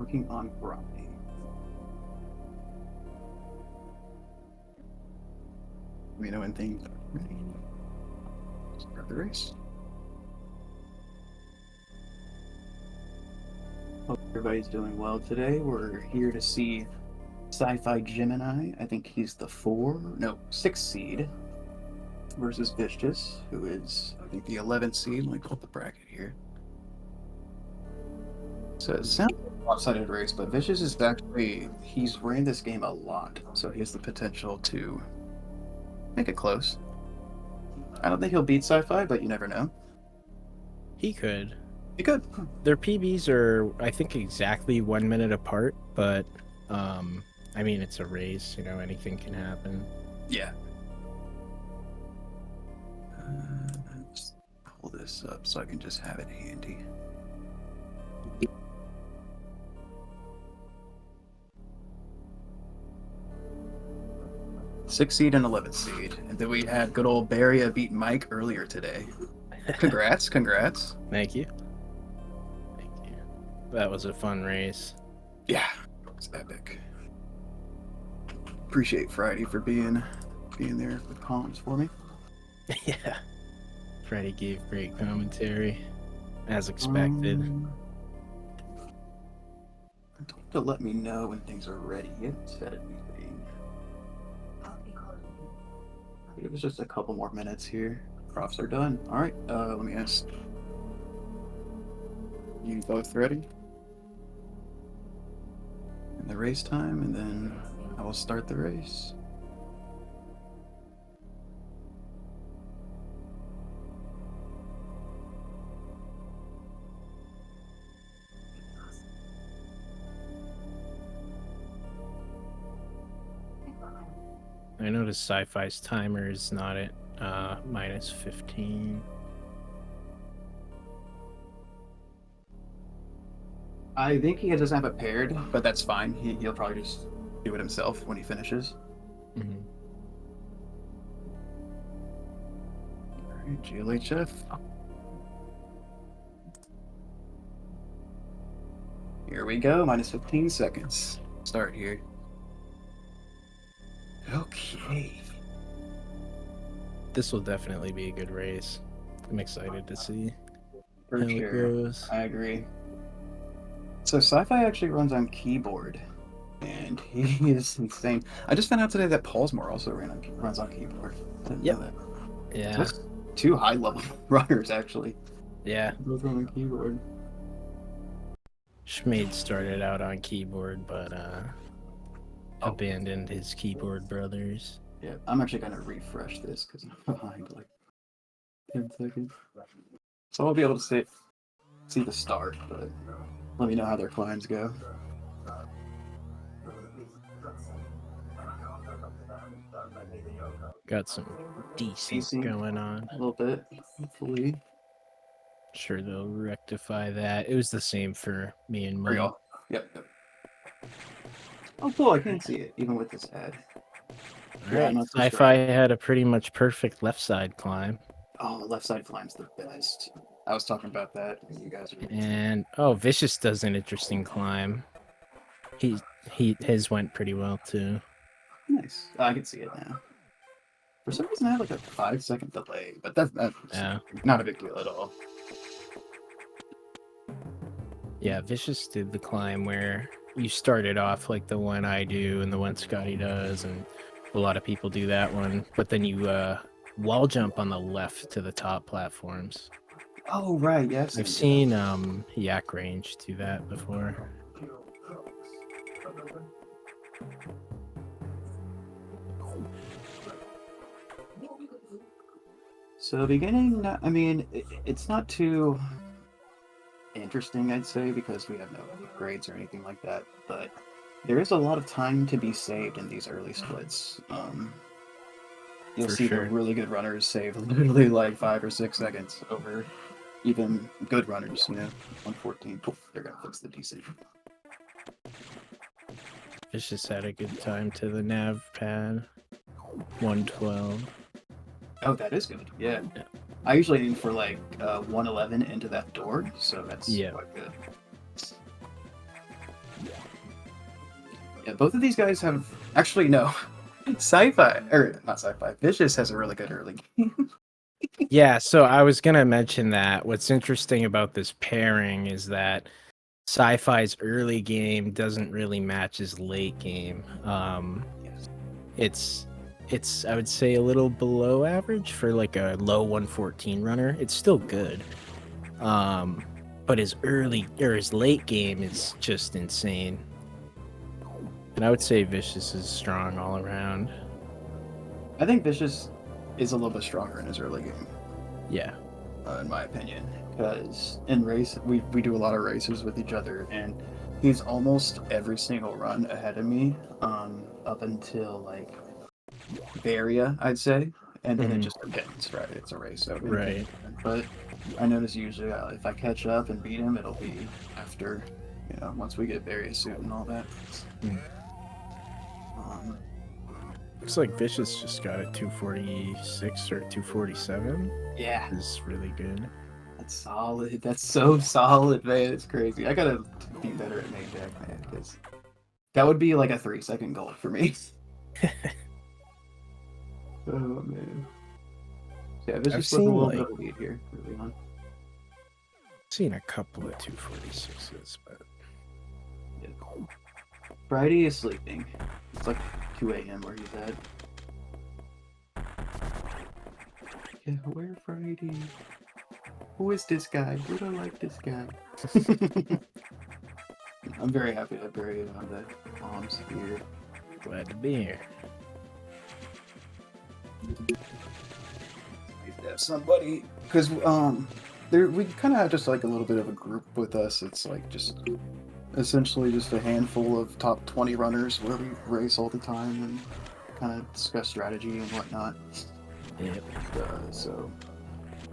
working on grinding. Let me know when things are ready. Start the race. Hope everybody's doing well today. We're here to see scifigemini. I think he's the 6 seed versus Vicious, who is, I think, the 11th seed. Let me pull up the bracket here. So it sounds like a lopsided race, but Vicious is actually, he's ran this game a lot, so he has the potential to make it close. I don't think he'll beat Sci-Fi, but you never know. He could. He could. Their PBs are, I think, exactly 1 minute apart, but, I mean, it's a race, you know, anything can happen. Yeah. Let's pull this up so I can just have it handy. Six seed and 11th seed. And then we had good old Baria beat Mike earlier today. Congrats, congrats. Thank you. Thank you. That was a fun race. Yeah, it was epic. Appreciate Friday for being there with comms for me. Yeah. Freddie gave great commentary, as expected. Don't have to let me know when things are ready. You haven't said anything. It was just a couple more minutes here. Profs are done. All right, let me ask. You both ready? And the race time, and then I will start the race. I noticed Sci-Fi's timer is not at minus 15. I think he doesn't have it paired, but that's fine. He'll probably just do it himself when he finishes. Mm-hmm. All right, GLHF. Here we go, minus 15 seconds. Start here. Okay. This will definitely be a good race. I'm excited to see For how sure. it goes. I agree. So Sci-Fi actually runs on keyboard, and he is insane. I just found out today that Paulsmore also runs on keyboard. Didn't know that. Yeah. So that's two high-level runners, actually. Yeah. Both run on keyboard. Schmade started out on keyboard, but abandoned his keyboard brothers. Yeah, I'm actually going to refresh this because I'm behind like 10 seconds. So I'll be able to see the start, but let me know how their climbs go. Got some decent going on. A little bit, hopefully. Sure they'll rectify that. It was the same for me and Mike. Yep. Oh, cool! I can see it even with this ad. Alright, Sci-Fi had a pretty much perfect left side climb. Oh, the left side climb's the best. I was talking about that. You guys are... And Vicious does an interesting climb. His went pretty well too. Nice. I can see it now. For some reason, I have like a 5-second delay, but that's not a big deal at all. Yeah, Vicious did the climb where you started off like the one I do and the one Scotty does, and a lot of people do that one, but then you wall jump on the left to the top platforms. Oh, right, yes. I've seen Yak Range do that before. So beginning, I mean, it's not too interesting, I'd say, because we have no grades or anything like that, but there is a lot of time to be saved in these early splits. You'll see the really good runners save literally like 5 or 6 seconds over even good runners, 114. They're gonna fix the DC. Vicious had a good time to the nav pad. 112. Oh, that is good. Yeah. I usually aim for like 111 into that door, so that's quite good. Yeah, both of these guys have actually no. Sci-fi or not sci-fi. Vicious has a really good early game. Yeah, so I was gonna mention that. What's interesting about this pairing is that Sci-Fi's early game doesn't really match his late game. Yes. It's I would say a little below average for like a low 114 runner. It's still good. But his early or his late game is just insane. And I would say Vicious is strong all around. I think Vicious is a little bit stronger in his early game, Yeah. in my opinion, because in race we do a lot of races with each other, and he's almost every single run ahead of me, up until like Varia, I'd say, and then it just depends, right? It's a race, so Right. But I notice usually if I catch up and beat him, it'll be after, once we get Varia suit and all that. Looks like Vicious just got a 246 or 247. Yeah, Is really good. that's solid. That's so solid, man. It's crazy. I gotta be better at main deck, man, because that would be like a 3-second goal for me. Oh man. Yeah, Vicious was a seen, little like- bit of a lead here early on. Seen a couple of 246s, but Yeah. Friday is sleeping. It's like 2 a.m. where he's at. Yeah, where Friday? Who is this guy? We don't like this guy. I'm very happy to bury it on the bombs here. glad to be here. Nice to have somebody, because we kind of have just like a little bit of a group with us. It's like just essentially just a handful of top 20 runners where we race all the time and kind of discuss strategy and whatnot. Yep. So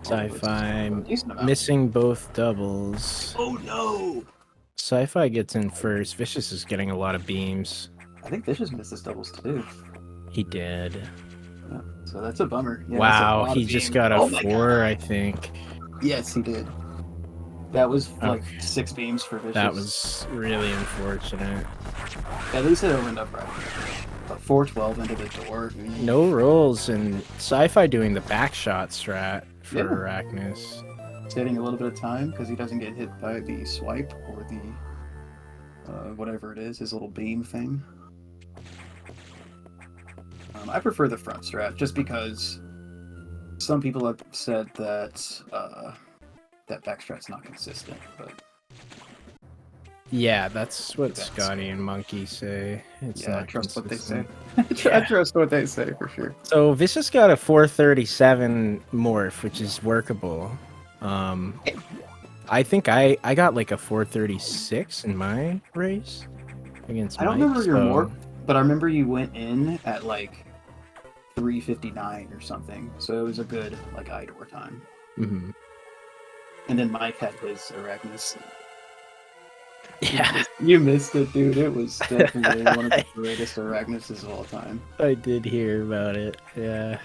Sci-Fi decent amount. missing both doubles. Oh no! Sci-Fi gets in first. Vicious is getting a lot of beams. I think Vicious missed his doubles too. He did. Yeah, so that's a bummer. Yeah, that's a Wow, lot he of just beams. got a Oh my 4, God. I think. Yes, he did. That was like Okay. 6 beams for Vicious. That was really unfortunate. At least it opened up right. But 412 into the door. No rolls, and Sci-Fi doing the backshot strat for Yeah. Arachnus. Saving a little bit of time because he doesn't get hit by the swipe or the whatever it is, his little beam thing. I prefer the front strat just because some people have said that that back strat's not consistent, but Yeah, that's what That's- Scotty and Monkey say. It's yeah, I not trust what they say. consistent. I Yeah. trust what they say for sure. So Vicious got a 437 morph, which is workable. I think I got like a 436 in my race against I don't Mike, remember your so- morph, but I remember you went in at like 3:59 or something, so it was a good like idor time. Mhm. And then Mike had his Arachnus. Yeah, You missed it, dude. It was definitely one of the greatest Arachnuses of all time. I did hear about it. Yeah.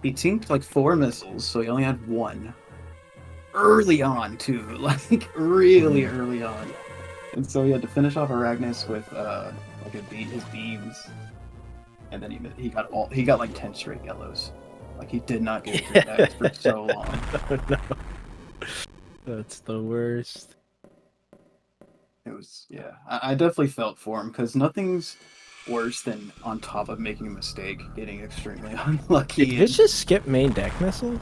He teamed like 4 missiles, so he only had 1. Early on, too. Like, really early on. And so he had to finish off Arachnus with like his beams. And then he got like 10 straight yellows. Like, he did not get through that for so long. Oh, no. That's the worst. It was, yeah. I definitely felt for him, because nothing's worse than on top of making a mistake, getting extremely unlucky. Did Vicious skip main deck missile?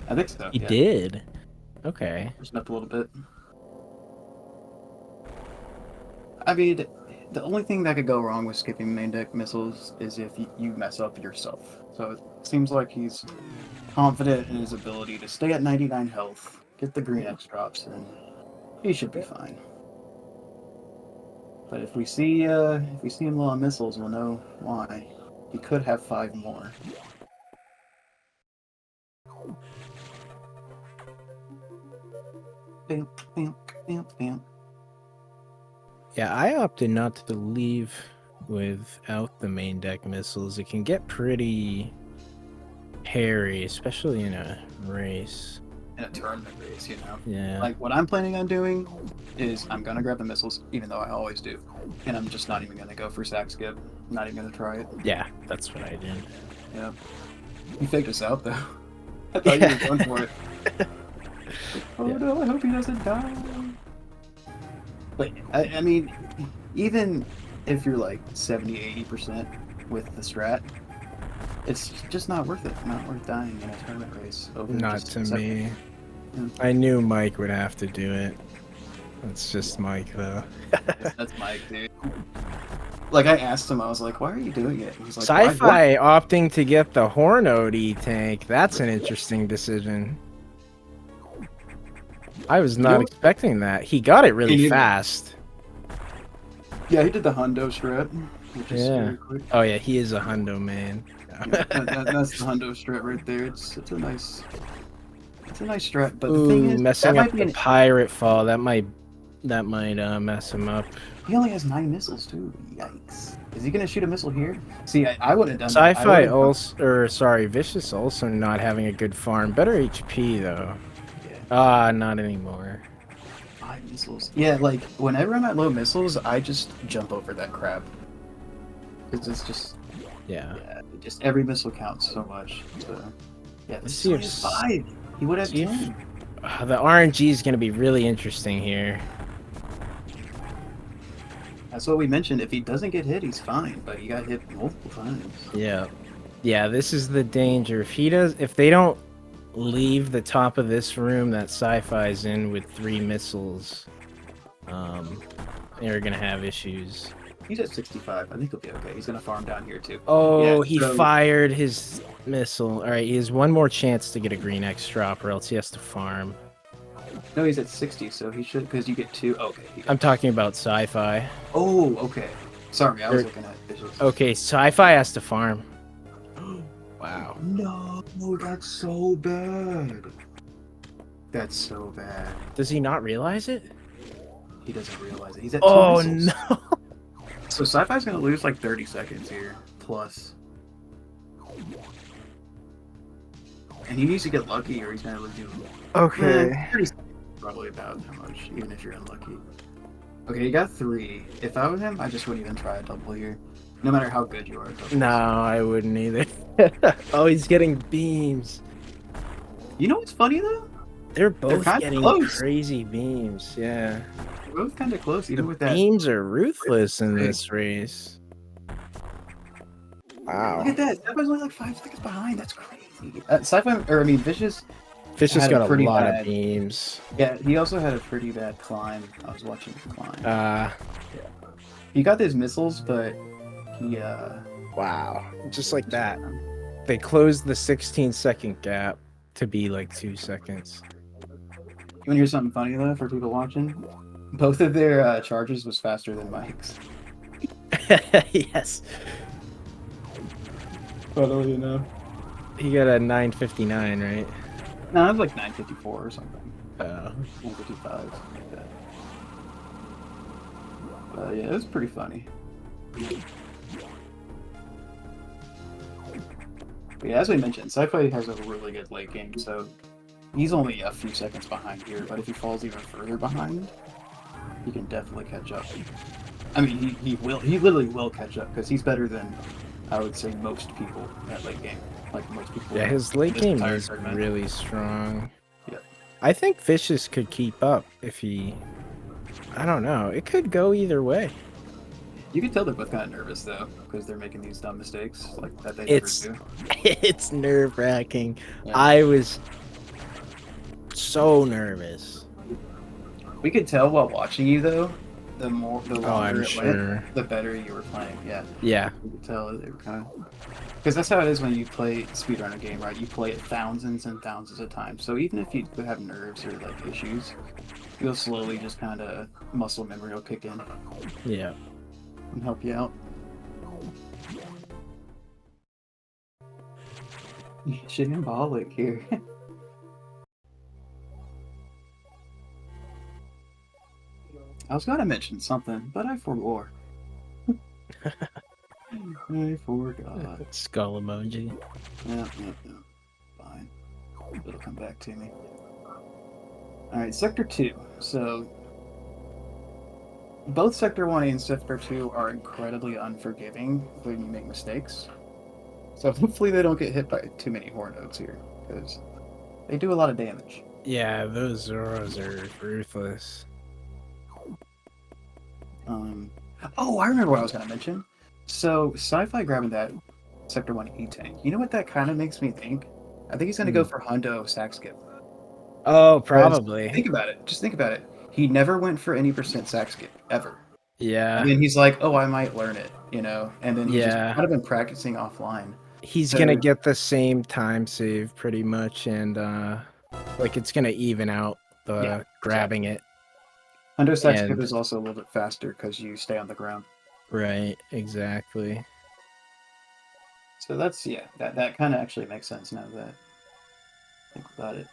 I think so. He yeah. did. Okay. Just up a little bit. I mean, the only thing that could go wrong with skipping main deck missiles is if you mess up yourself. So it seems like he's confident in his ability to stay at 99 health, get the green X drops, and he should be fine. But if we see him low on missiles, we'll know why. He could have 5 more. Bam, bam, bam, bam. Yeah, I opted not to leave without the main deck missiles. It can get pretty hairy, especially in a race. in a tournament race, you know? Yeah. Like, what I'm planning on doing is I'm gonna grab the missiles, even though I always do. And I'm just not even gonna go for sack skip. I'm not even gonna try it. Yeah, that's what I did. Yeah. He faked us out, though. I thought he was going for it. Oh Yeah. no, I hope he doesn't die. But, I mean, even if you're like 70-80% with the strat, it's just not worth it. Not worth dying in a tournament race. Over Not just to me. Yeah. I knew Mike would have to do it. It's just Mike, though. That's Mike, dude. Like, I asked him, I was like, why are you doing it? And he's like, Sci-Fi opting to get the Hornody tank. That's an interesting decision. I was not expecting that. He got it really fast. Yeah, he did the hundo strat, which is very quick. Oh yeah, he is a hundo man. Yeah, that's the hundo strat right there. It's a nice strat. But the thing is, messing that up might be the pirate fall. That might mess him up. He only has 9 missiles too. Yikes! Is he gonna shoot a missile here? See, I would have done. Sci-Fi also, or sorry, Vicious also not having a good farm. Better HP though. Yeah. Not anymore. 5 missiles. Yeah, like whenever I'm at low missiles, I just jump over that crap. It's just. Yeah. Just every missile counts so much. So, yeah, this See if is 5. He would have 10. The RNG is going to be really interesting here. That's what we mentioned. If he doesn't get hit, he's fine. But he got hit multiple times. Yeah. Yeah, this is the danger. If they don't leave the top of this room that Sci-Fi's in with 3 missiles, they're going to have issues. He's at 65. I think he'll be okay. He's going to farm down here, too. Oh, he fired his missile. All right, he has one more chance to get a green X drop, or else he has to farm. No, he's at 60, so he should, because you get 2. Okay. I'm talking about Sci-Fi. Oh, okay. Sorry, I was looking at Vicious. Okay, Sci-Fi has to farm. Wow. No, that's so bad. That's so bad. Does he not realize it? He doesn't realize it. He's at 2 missiles. No. So Sci-Fi's going to lose like 30 seconds here, plus. And he needs to get lucky or he's going to lose you. Okay. 30 seconds is probably about how much, even if you're unlucky. Okay, you got 3. If I was him, I just wouldn't even try a double here. No matter how good you are. No, I wouldn't either. Oh, he's getting beams. You know what's funny though? They're both getting close. crazy beams, yeah. They're both kind of close, even with that. Beams are ruthless in this race. Wow. Look at that. Sci-Fi's only like 5 seconds behind. That's crazy. Vicious. Vicious got a lot bad of beams. Yeah, he also had a pretty bad climb. I was watching the climb. Yeah. He got his missiles, but he Wow. Just like that. They closed the 16-second gap to be like 2 seconds. You want to hear something funny though for people watching? Both of their charges was faster than Mike's. Yes. Totally enough. He got a 959, right? No, it was like 954 or something. 955, something like that. Yeah, it was pretty funny. But yeah, as we mentioned, Sci-Fi has a really good late game, so he's only a few seconds behind here, but if he falls even further behind, he can definitely catch up. I mean, he literally will catch up, because he's better than, I would say, most people at late game. Like most people. Yeah, his late game is really strong. Yeah. I think Vicious could keep up if he... I don't know. It could go either way. You can tell they're both kind of nervous, though, because they're making these dumb mistakes like that they never do. It's nerve-wracking. Yeah. I was so nervous. We could tell while watching you, though, the longer I'm it sure. went, the better you were playing. Yeah. Yeah. You could tell they were kind of... Because that's how it is when you play speedrun a game, right? You play it thousands and thousands of times. So even if you have nerves or like issues, you'll slowly just kind of muscle memory will kick in. Yeah. And help you out. Shambolic here. I was gonna mention something, but I forgot. I forgot. Skull emoji. Yeah. Fine. It'll come back to me. All right, Sector 2. So both Sector 1 and Sector 2 are incredibly unforgiving when you make mistakes. So hopefully they don't get hit by too many horn nodes here, because they do a lot of damage. Yeah, those Zoros are ruthless. Oh, I remember what I was going to mention. So sci-fi grabbing that Sector 1 E-Tank. You know what that kind of makes me think? I think he's going to go for Hundo sack skip. Oh, probably. Think about it. Just think about it. He never went for any percent sack skip, ever. Yeah. And then he's like, oh, I might learn it, you know? And then he's just Yeah. kind of been practicing offline. He's So- gonna get the same time save pretty much, and like it's gonna even out the grabbing it. Hundo sack skip And- is also a little bit faster because you stay on the ground. Right, exactly. So that's, yeah, that kind of actually makes sense now that I think about it.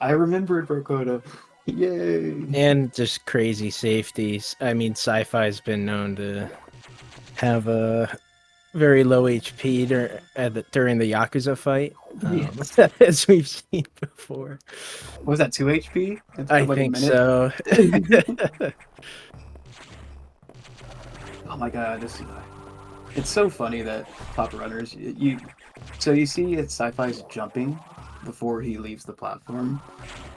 I remembered Brocoda. Yay! And just crazy safeties. I mean, sci-fi's been known to have a very low HP during the Yakuza fight, as we've seen before. What was that, 2 HP? I think so. Oh my god, it's so funny that top runners, so you see it's sci-fi's jumping before he leaves the platform.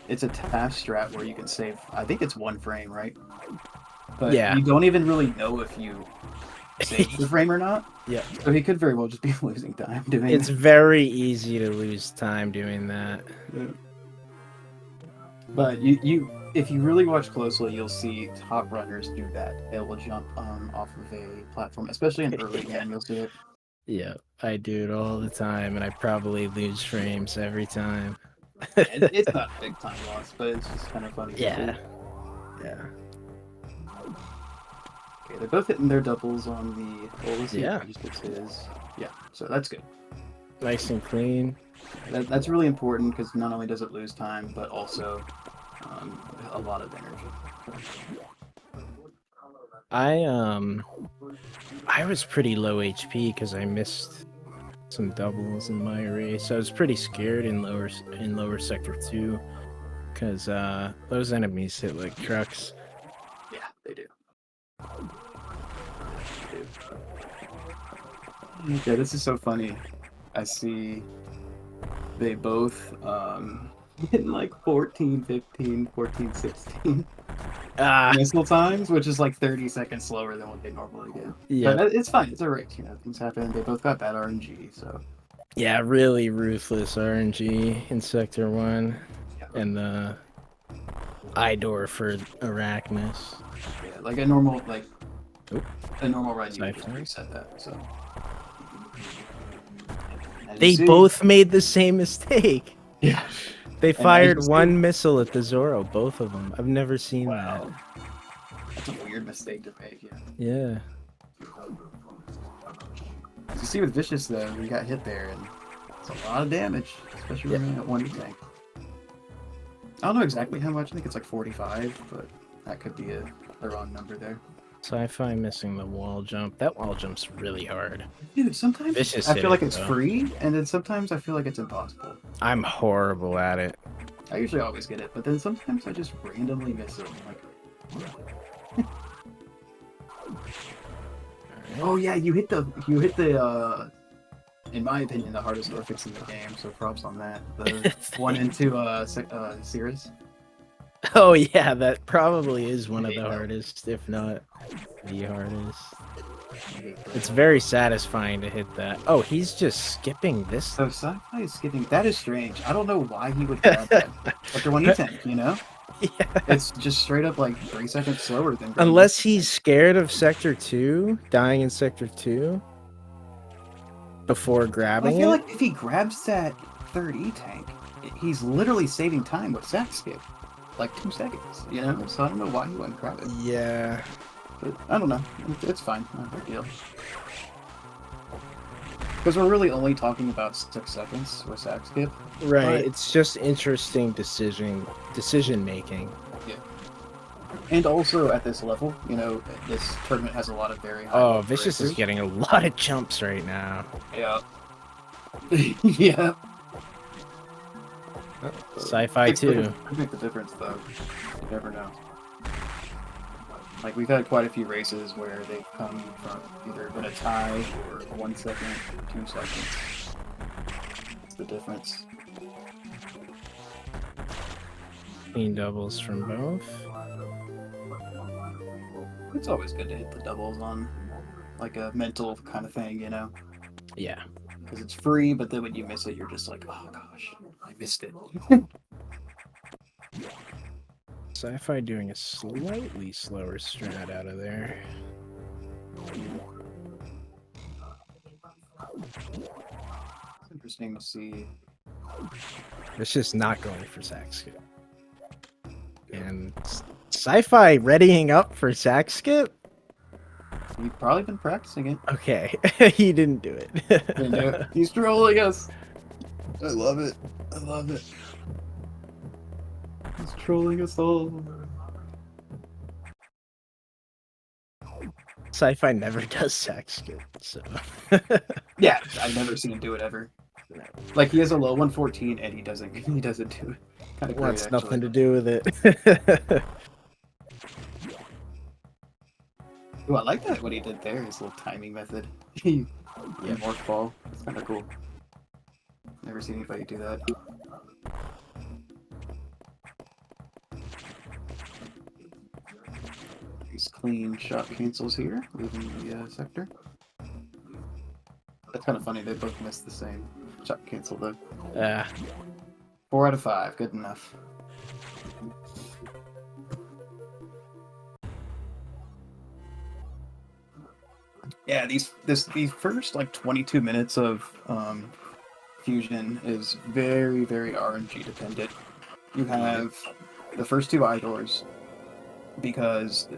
It's a task strat where you can save, I think it's 1 frame, right? But Yeah. you don't even really know if you save the frame or not. Yeah. So he could very well just be losing time doing It's very easy to lose time doing that. Yeah. But you if you really watch closely, you'll see top runners do that. They will jump off of a platform, especially in early game. You'll see it. Yeah, I do it all the time, and I probably lose frames every time. It's not a big time loss, but it's just kind of funny. Yeah. Yeah. Okay, they're both hitting their doubles on the. Well, let's see Yeah. if he just gets his. Yeah, so that's good. Nice and clean. That's really important because not only does it lose time, but also a lot of energy. I was pretty low HP because I missed some doubles in my race. I was pretty scared in lower sector 2 because those enemies hit like trucks. Yeah, they do. Yeah, this is so funny. I see they both hitting like 14, 15, 14, 16 missile times, which is like 30 seconds slower than what they normally do. Yeah. But it's fine. It's a race, you know. Things happen. They both got bad RNG, so. Yeah, really ruthless RNG in sector 1, Yeah. and the Idor for Arachnus. Yeah, like a normal run, you Sorry. would just reset that. So. As you They see- both made the same mistake. Yeah. They And as fired you see- one missile at the Zoro, both of them. I've never seen Wow. That's a weird mistake to make. Yeah. that. Yeah. As you see with Vicious though, we got hit there, and it's a lot of damage, especially when you're at 1 tank. I don't know exactly how much. I think it's like 45, but that could be the wrong number there. Sci-fi missing the wall jump. That wall jump's really hard. Dude, sometimes Vicious I hit feel like it, it's though. free, and then sometimes I feel like it's impossible. I'm horrible at it. I usually always get it, but then sometimes I just randomly miss it. I'm like, oh yeah, you hit the in my opinion the hardest door fix in the game, so props on that. The one into Cirrus. Oh yeah, that probably is one of the hardest, if not the hardest. It's very satisfying to hit that. Oh, he's just skipping this. So sci-fi is skipping. That is strange. I don't know why he would grab that after 1 tank, you know? Yeah. It's just straight up like 3 seconds slower than. Unless he's scared of sector 2, dying in sector 2 before I grabbing feel it. like if he grabs that third E tank, he's literally saving time with sack skip, like 2 seconds, you know? So I don't know why he wouldn't grab it. Yeah. But I don't know. It's fine. Not a big deal. Because we're really only talking about 6 seconds with sack skip. Right. But- It's just interesting decision making. And also at this level, you know, this tournament has a lot of very high. Oh, level Vicious is racers. getting a lot of jumps right now. Yeah. Yeah. Sci-fi too. Could make the difference though. You never know. Like we've had quite a few races where they've come from either been a tie or 1 second, 2 seconds. That's the difference. Clean doubles from both. It's always good to hit the doubles on like a mental kind of thing, you know? Yeah. Because it's free, but then when you miss it, you're just like, oh gosh, I missed it. Sci-fi doing a slightly slower strat out of there. It's interesting to see. It's just not going for sack skip. And Sci-fi readying up for sack skip? You've probably been practicing it. Okay, he didn't do it. Didn't do it. He's trolling us. I love it. I love it. He's trolling us all. Sci-fi never does sack skip, so. Yeah, I've never seen him do it ever. Like he has a low 114 and he doesn't do it. Kind of Wants great, nothing actually. to do with it. Ooh, I like that what he did there, his little timing method. Yeah, morph ball. It's kind of cool. Never seen anybody do that. These clean shot cancels here, leaving the sector. That's kind of funny, they both missed the same shot cancel though. 4 out of 5, good enough. Yeah, these first like 22 minutes of Fusion is very, very RNG dependent. You have the first 2 eye doors because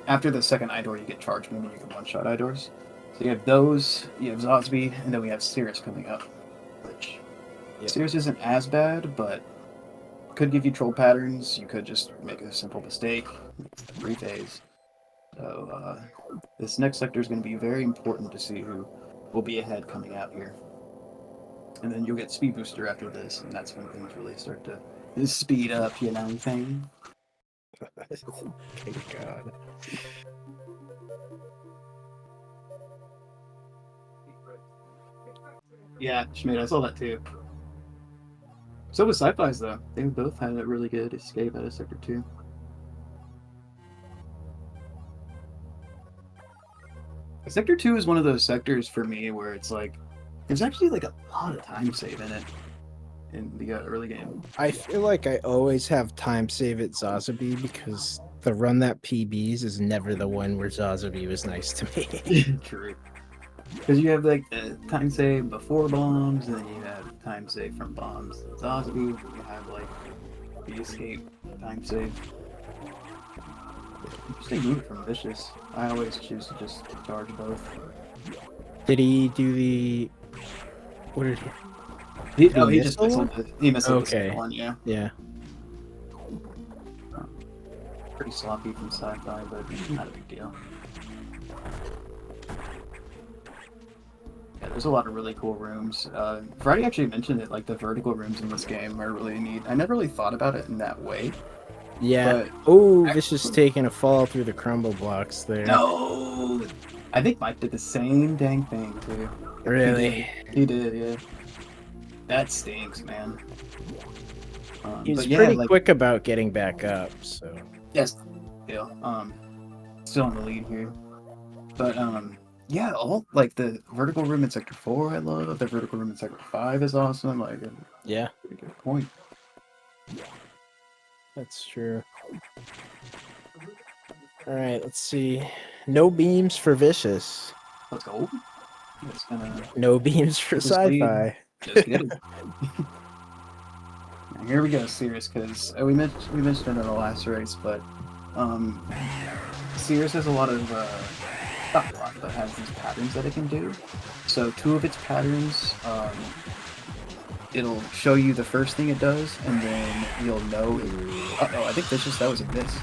after the second eye door you get charge moon and you can one-shot eye doors. So you have those, you have Zosby, and then we have Cirrus coming up, which Cirrus isn't as bad, but could give you troll patterns. You could just make a simple mistake, rephase. So this next sector is going to be very important to see who will be ahead coming out here. And then you'll get Speed Booster after this, and that's when things really start to speed up, you know what I'm saying? Thank God. Yeah, Schmidt, I saw that too. So was Sci-Fi's though. They both had a really good escape out of Sector 2. Sector 2 is one of those sectors for me where it's like, there's actually like a lot of time save in it in the early game. I feel like I always have time save at Zazabi because the run that PBs is never the one where Zazabi was nice to me. True. Because you have like the time save before bombs, and then you have time save from bombs. Zazabi, you have like the escape time save. Interesting move from Vicious. I always choose to just charge both. Did he do the... What did he... He miss just missed the Okay. second one, yeah. Yeah. Pretty sloppy from Sci-Fi, but not a big deal. Yeah, there's a lot of really cool rooms. Friday actually mentioned it, like the vertical rooms in this game are really neat. I never really thought about it in that way. Yeah. But Oh, Vicious taking a fall through the crumble blocks there. no! I think Mike did the same dang thing, too. Really? He did, yeah. That stinks, man. He's but pretty like, quick about getting back up, so... yes, yeah. Still in the lead here. But, yeah, all, like, the vertical room in Sector 4 I love. The vertical room in Sector 5 is awesome. Like, Yeah. pretty good point. That's true. Alright, let's see. No beams for Vicious. Let's go. It's gonna No beams for Just lead. Sci-Fi. just get it. Now, here we go, Cirrus, because we mentioned it in the last race, but Cirrus has a lot of not a lot, but has these patterns that it can do. So 2 of its patterns, it'll show you the first thing it does, and then you'll know. Uh-oh, I think that was a miss.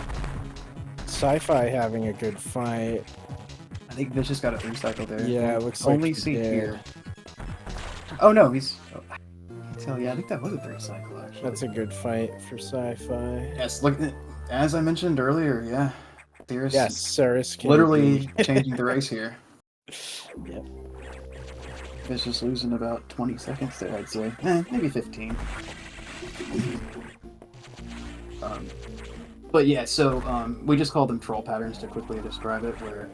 Sci-Fi having a good fight. I think Vicious got a 3 cycle there. Yeah, it looks like only he see did. here. Oh no, he's. tell. Yeah, I think that was a 3 cycle actually. That's a good fight for sci-fi. Yes, look, as I mentioned earlier, yeah. There's Cirrus can literally be... changing the race here. Yep. It's just losing about 20 seconds there, I'd say. Maybe 15. But yeah, so we just call them troll patterns to quickly describe it, where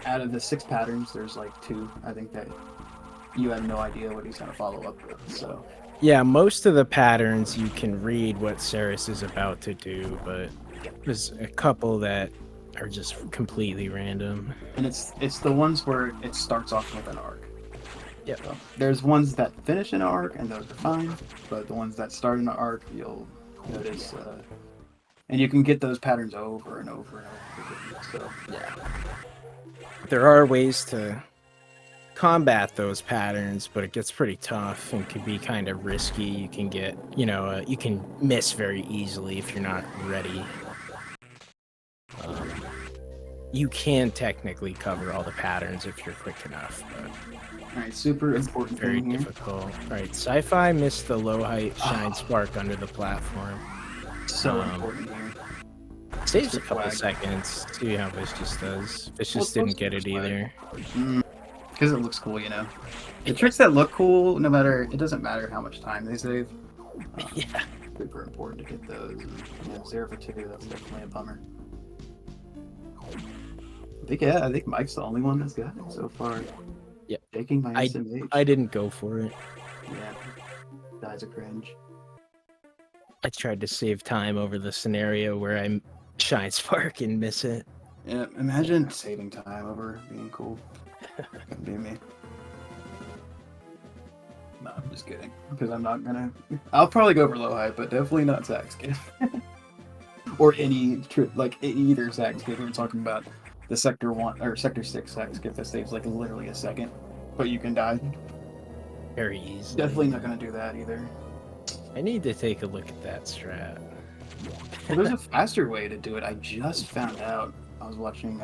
out of the 6 patterns, there's like 2, I think, that you have no idea what he's going to follow up with, so... Yeah, most of the patterns you can read what Ceres is about to do, but there's a couple that are just completely random. And it's the ones where it starts off with an arc. Yep. So there's ones that finish in an arc, and those are fine, but the ones that start in an arc, you'll notice... and you can get those patterns over and over and over again, so... Yeah. There are ways to combat those patterns, but it gets pretty tough and can be kind of risky. You can get, you can miss very easily if you're not ready. You can technically cover all the patterns if you're quick enough, but Alright, super important very thing here. difficult. Alright, Sci-Fi missed the low height shine spark under the platform. So important here. Saves a couple seconds. See how Vicious does. Vicious didn't get it either. Because it looks cool, you know. The tricks that look cool, it doesn't matter how much time they save. Yeah. Super important to get those. And, 0 for 2, that's definitely a bummer. I think Mike's the only one that's got it so far. Yeah. Taking my SMH. I didn't go for it. Yeah. That's a cringe. I tried to save time over the scenario where I shine spark and miss it. Yeah, imagine saving time over being cool. Couldn't be me. No, I'm just kidding. Because I'm not gonna... I'll probably go for low height, but definitely not Zach skip. Or any trip, like either Zach skip. We were talking about the Sector 1 or Sector 6 Zach skip that saves like literally a second, but you can die. Very easy. Definitely not gonna do that either. I need to take a look at that strat. Well, there's a faster way to do it. I just found out. I was watching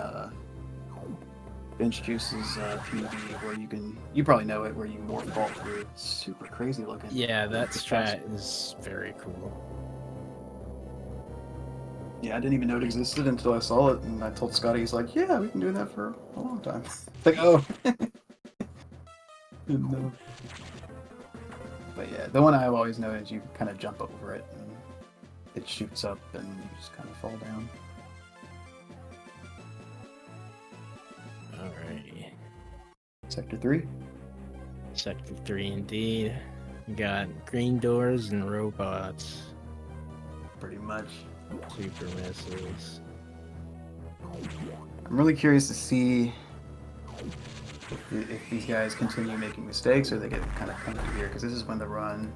Bench Juice's PB where you probably know it, where you morph ball through. It's super crazy looking. Yeah, that strat is very cool. Yeah, I didn't even know it existed until I saw it, and I told Scotty, he's like, yeah, we can do that for a long time. It's like, oh. Didn't know. But yeah, the one I've always known is you kind of jump over it, and it shoots up, and you just kind of fall down. Alrighty. Sector 3? Sector 3 indeed. We got green doors and robots. Pretty much. Super missiles. I'm really curious to see if these guys continue making mistakes, or they get kind of comfy here, because this is when the run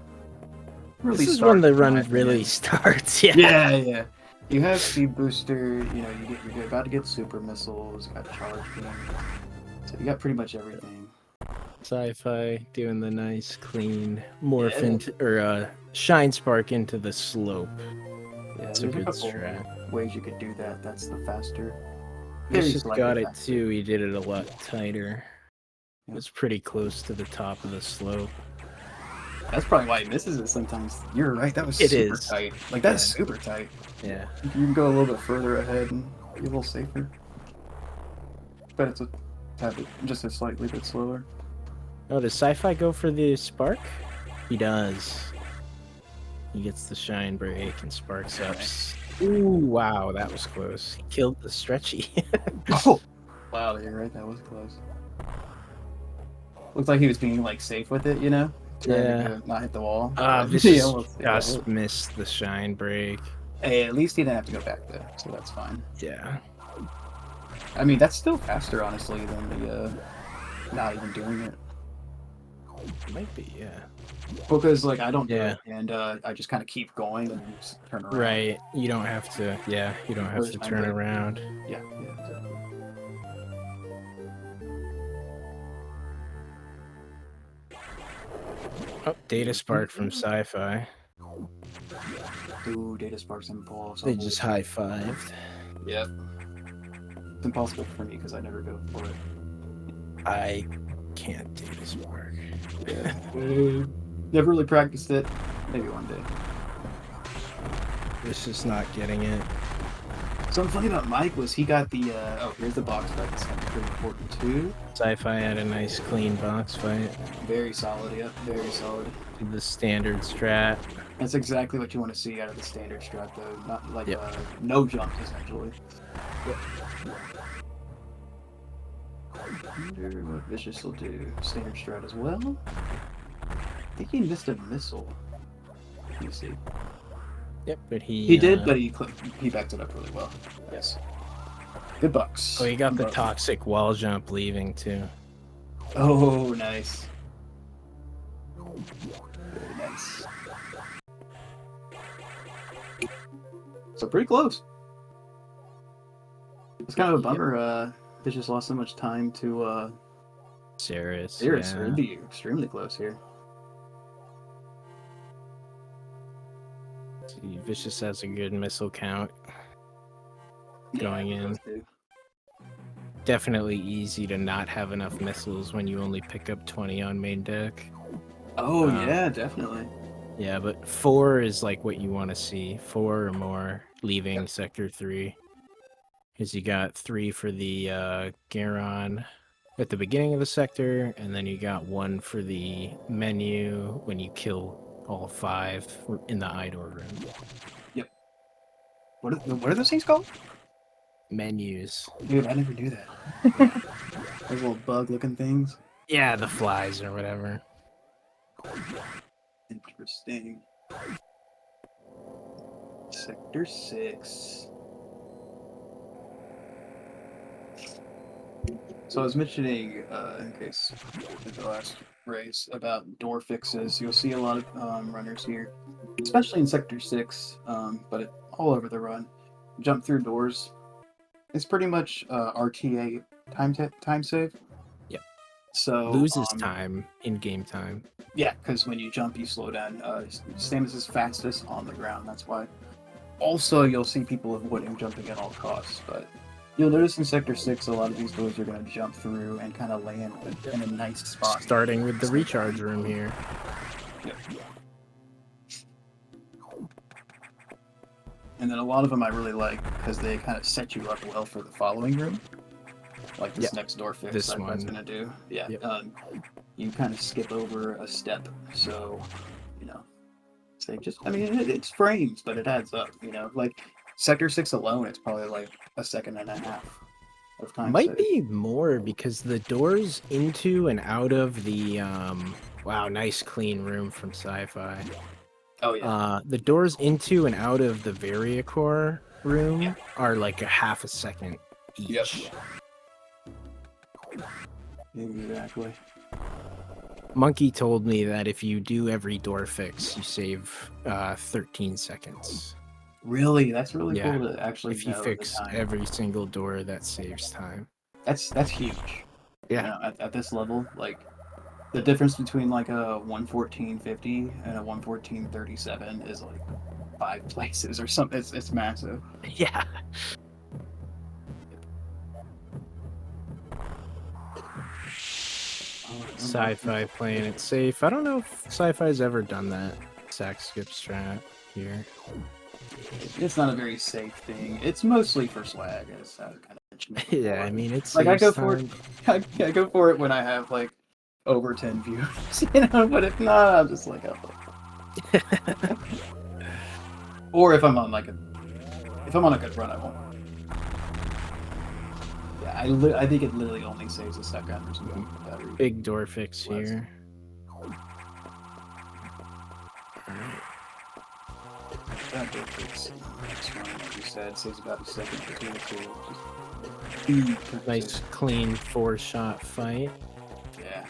really This is starts. when the run really starts, yeah. Yeah. You have speed booster, you're about to get super missiles, you got charge beam, so you got pretty much everything. Sci-Fi doing the nice clean morph into, or shine spark into the slope. Yeah, That's a there's good couple strat. ways you could do that. That's the faster. Vicious slightly got it faster. too. He did it a lot tighter. Yeah. It was pretty close to the top of the slope. That's probably why he misses it sometimes. You're right. That was It super is. tight. Like that's super tight. Yeah. You can go a little bit further ahead and be a little safer. But it's just a slightly bit slower. Oh, does Sci-Fi go for the spark? He does. He gets the shine break and sparks up. Ooh, wow, that was close. He killed the stretchy. Oh! Wow, you're right. That was close. Looks like he was being like safe with it, Trying to not hit the wall. Vicious just missed the shine break. Hey, at least he didn't have to go back though, so that's fine. Yeah. I mean, that's still faster, honestly, than the not even doing it. Might be, yeah. Because like I don't do it, and I just kind of keep going and just turn around. Right. You don't have to. Yeah. You don't have to turn around. Yeah. Exactly. Oh, data spark from Sci-Fi. Ooh, data sparks impulse. They just high-fived. Yep. It's impossible for me because I never go for it. I Can't do this work. Yeah. Never really practiced it. Maybe one day. This is not getting it. Something funny about Mike was he got the oh, here's the box fight. That's kind of pretty important too. Sci-Fi had a nice clean box fight. Very solid, yep, very solid. The standard strat. That's exactly what you want to see out of the standard strat though. Not like no jumps essentially. Yep. I wonder what Vicious will do. Standard strat as well. I think he missed a missile. Let me see. Yep, but he did, but he backed it up really well. Yes. Good bucks. Oh, he got the toxic wall jump leaving too. Oh, nice. Very nice. So pretty close. It's kind of a bummer. They just lost so much time to Cirrus. Cirrus. Yeah. It'd be extremely close here. See, Vicious has a good missile count going Yeah, in. Definitely easy to not have enough missiles when you only pick up 20 on main deck. Oh yeah, definitely. Yeah, but 4 is like what you want to see. 4 or more leaving Sector 3. Because you got 3 for the Garon at the beginning of the sector, and then you got 1 for the menu when you kill all 5 in the Idor room. Yep. What are those things called? Menus. Dude, I never knew that. Those little bug-looking things. Yeah, the flies or whatever. Interesting. Sector 6. So I was mentioning, in case in the last race, about door fixes. You'll see a lot of runners here, especially in Sector 6, but all over the run. Jump through doors. It's pretty much RTA time save. Yep. So loses time in game time. Yeah, because when you jump, you slow down. Stamus fastest on the ground. That's why. Also, you'll see people avoiding jumping at all costs, but you'll notice in Sector 6, a lot of these doors are going to jump through and kind of land in a nice spot. Starting with the recharge room here. Yep. And then a lot of them I really like because they kind of set you up well for the following room. Like this next door fix this I'm one. going to do. Yeah. Yep. You kind of skip over a step, so, you know. So just, I mean, it's frames, but it adds up, you know. Like, Sector 6 alone, it's probably like a second and a half of time. Might be more because the doors into and out of the wow, nice clean room from Sci-Fi. Oh yeah. The doors into and out of the Variacore room are like a half a second each. Yep. Exactly. Monkey told me that if you do every door fix, you save 13 seconds. Really? That's really cool to actually if you know fix the time. every single door, that saves time. That's huge. Yeah. You know, at this level, like, the difference between like a 114.50 and a 114.37 is like 5 places or something. It's massive. Yeah. Sci-Fi playing it safe. I don't know if Sci-Fi's ever done that sack skip strat here. It's not a very safe thing. It's mostly for swag, as I kind of mentioned. Yeah, I mean it's like I go for it. I go for it when I have like over 10 views, you know. But if not, I'm just like, oh. Or if I'm on a good run, I won't. Yeah, I think it literally only saves a second or something. Big door fix here. That door fix, like you said, saves about a second between the two. Nice clean 4-shot fight. Yeah.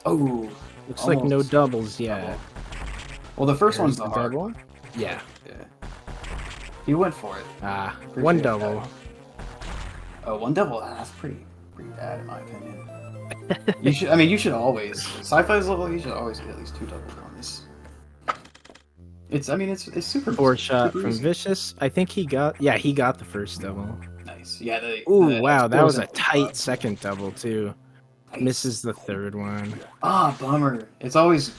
Oh, looks like no doubles yet. Well, the first one's the hard double. one. Yeah. He went for it. One double. That. Oh, one double. That's pretty bad in my opinion. You should always Sci-Fi's level. You should always get at least 2 doubles on this. It's super 4-shot from easy. Vicious. I think he got the first double. Nice. Yeah. Ooh, wow, that was a tight second double too. Misses the third one. Ah, bummer. It's always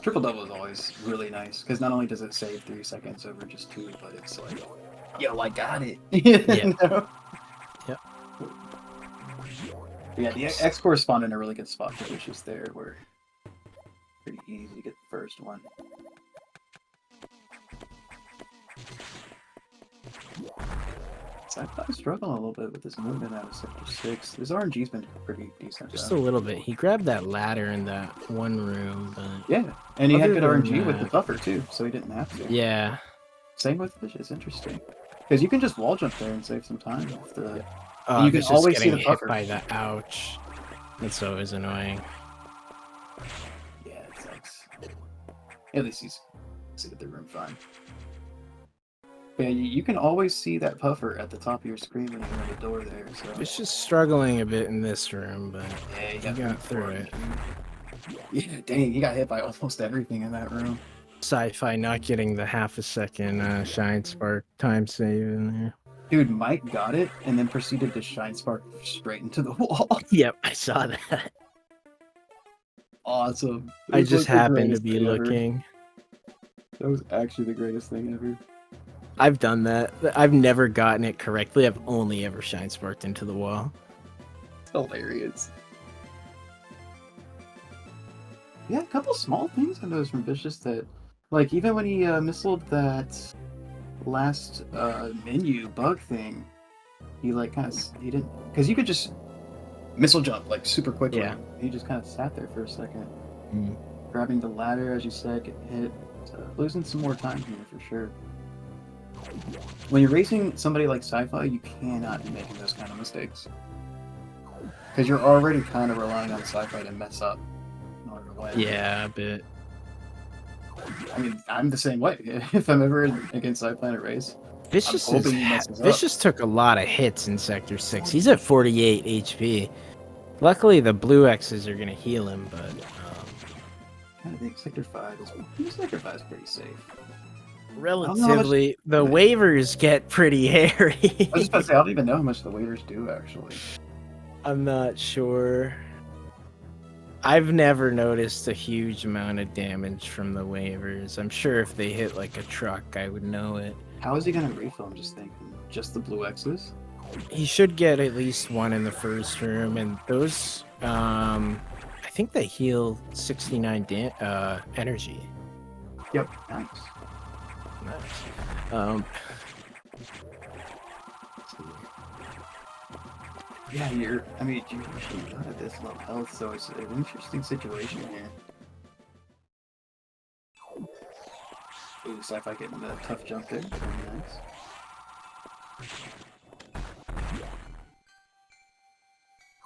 triple double is always really nice because not only does it save 3 seconds over just 2, but it's like, yo, I got it. Yeah. No? Yep. Yeah, the X core spawned in a really good spot for Vicious there, where pretty easy to get the first one. I'm struggling a little bit with this movement out of Sector 6. His RNG's been pretty decent. Just though. a little bit. He grabbed that ladder in that one room, but Yeah, and he had other good than RNG with the that- buffer too, so he didn't have to. yeah. Same with Vicious, interesting. Because you can just wall jump there and save some time. If the... You can can always see getting the hit buffer. by the ouch. That's always annoying. Yeah, it sucks. At least he's exited the room fine. But yeah, you can always see that puffer at the top of your screen when you're at the door there. So It's just struggling a bit in this room, but yeah, he got through it. Yeah, dang, he got hit by almost everything in that room. Sci-fi not getting the half a second shine spark time save in there. Dude, Mike got it and then proceeded to shine spark straight into the wall. Yep, I saw that. Awesome. It I was, just like, the happened to greatest be thing ever. looking. That was actually the greatest thing ever. I've done that. I've never gotten it correctly. I've only ever shine sparked into the wall. It's hilarious. Yeah, a couple small things I noticed from Vicious that, like, even when he missiled that last menu bug thing, he like kind of he didn't, because you could just missile jump like super quickly. Yeah. He just kind of sat there for a second, Mm. grabbing the ladder as you said, getting hit, so losing some more time here for sure. When you're racing somebody like Sci-Fi, you cannot be making those kind of mistakes because you're already kind of relying on Sci-Fi to mess up in order to win. Yeah, a bit. I mean, I'm the same way. If I'm ever against Sci-Fi in a race, Vicious, I'm hoping he messes up. Vicious took a lot of hits in Sector 6. He's at 48 HP. Luckily, the blue X's are going to heal him, but... kind of think Sector 5 is pretty safe. relatively, the waivers get pretty hairy. I was just about to say, I don't even know how much the waiters do, actually. I'm not sure. I've never noticed a huge amount of damage from the waivers. I'm sure if they hit like a truck, I would know it. How is he going to refill? I'm just thinking. Just the blue X's? He should get at least one in the first room, and those, I think they heal 69 energy. Yep, nice. Nice. Yeah, you're usually not at this low health, so it's an interesting situation here. Ooh, Sci-Fi getting a tough jump there. Very nice.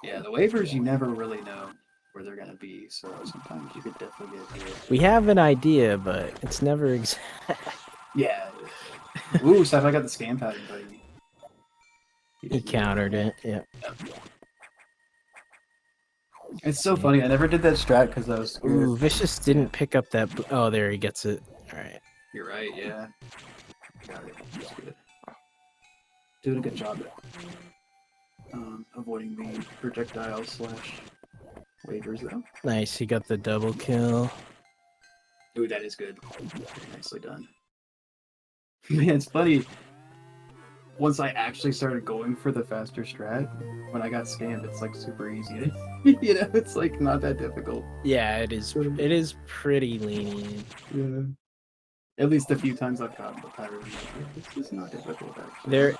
Yeah, the waivers, you never really know where they're going to be, so sometimes you could definitely get hit. We have an idea, but it's never exact. Yeah. Ooh, Sci-Fi got the scam pattern, buddy. He countered it, yeah. It's so funny. I never did that strat because I was scared. Ooh, Vicious didn't pick up that. Oh, there he gets it. All right. You're right, yeah. Got it. That's good. Doing a good job avoiding the projectile / waivers, though. Nice. He got the double kill. Ooh, that is good. Very nicely done. Man, it's funny. Once I actually started going for the faster strat, when I got scammed, it's like super easy. You know, it's like not that difficult. Yeah, it is. It is pretty lenient. Yeah. At least a few times I've gotten the pattern. This is not difficult, actually.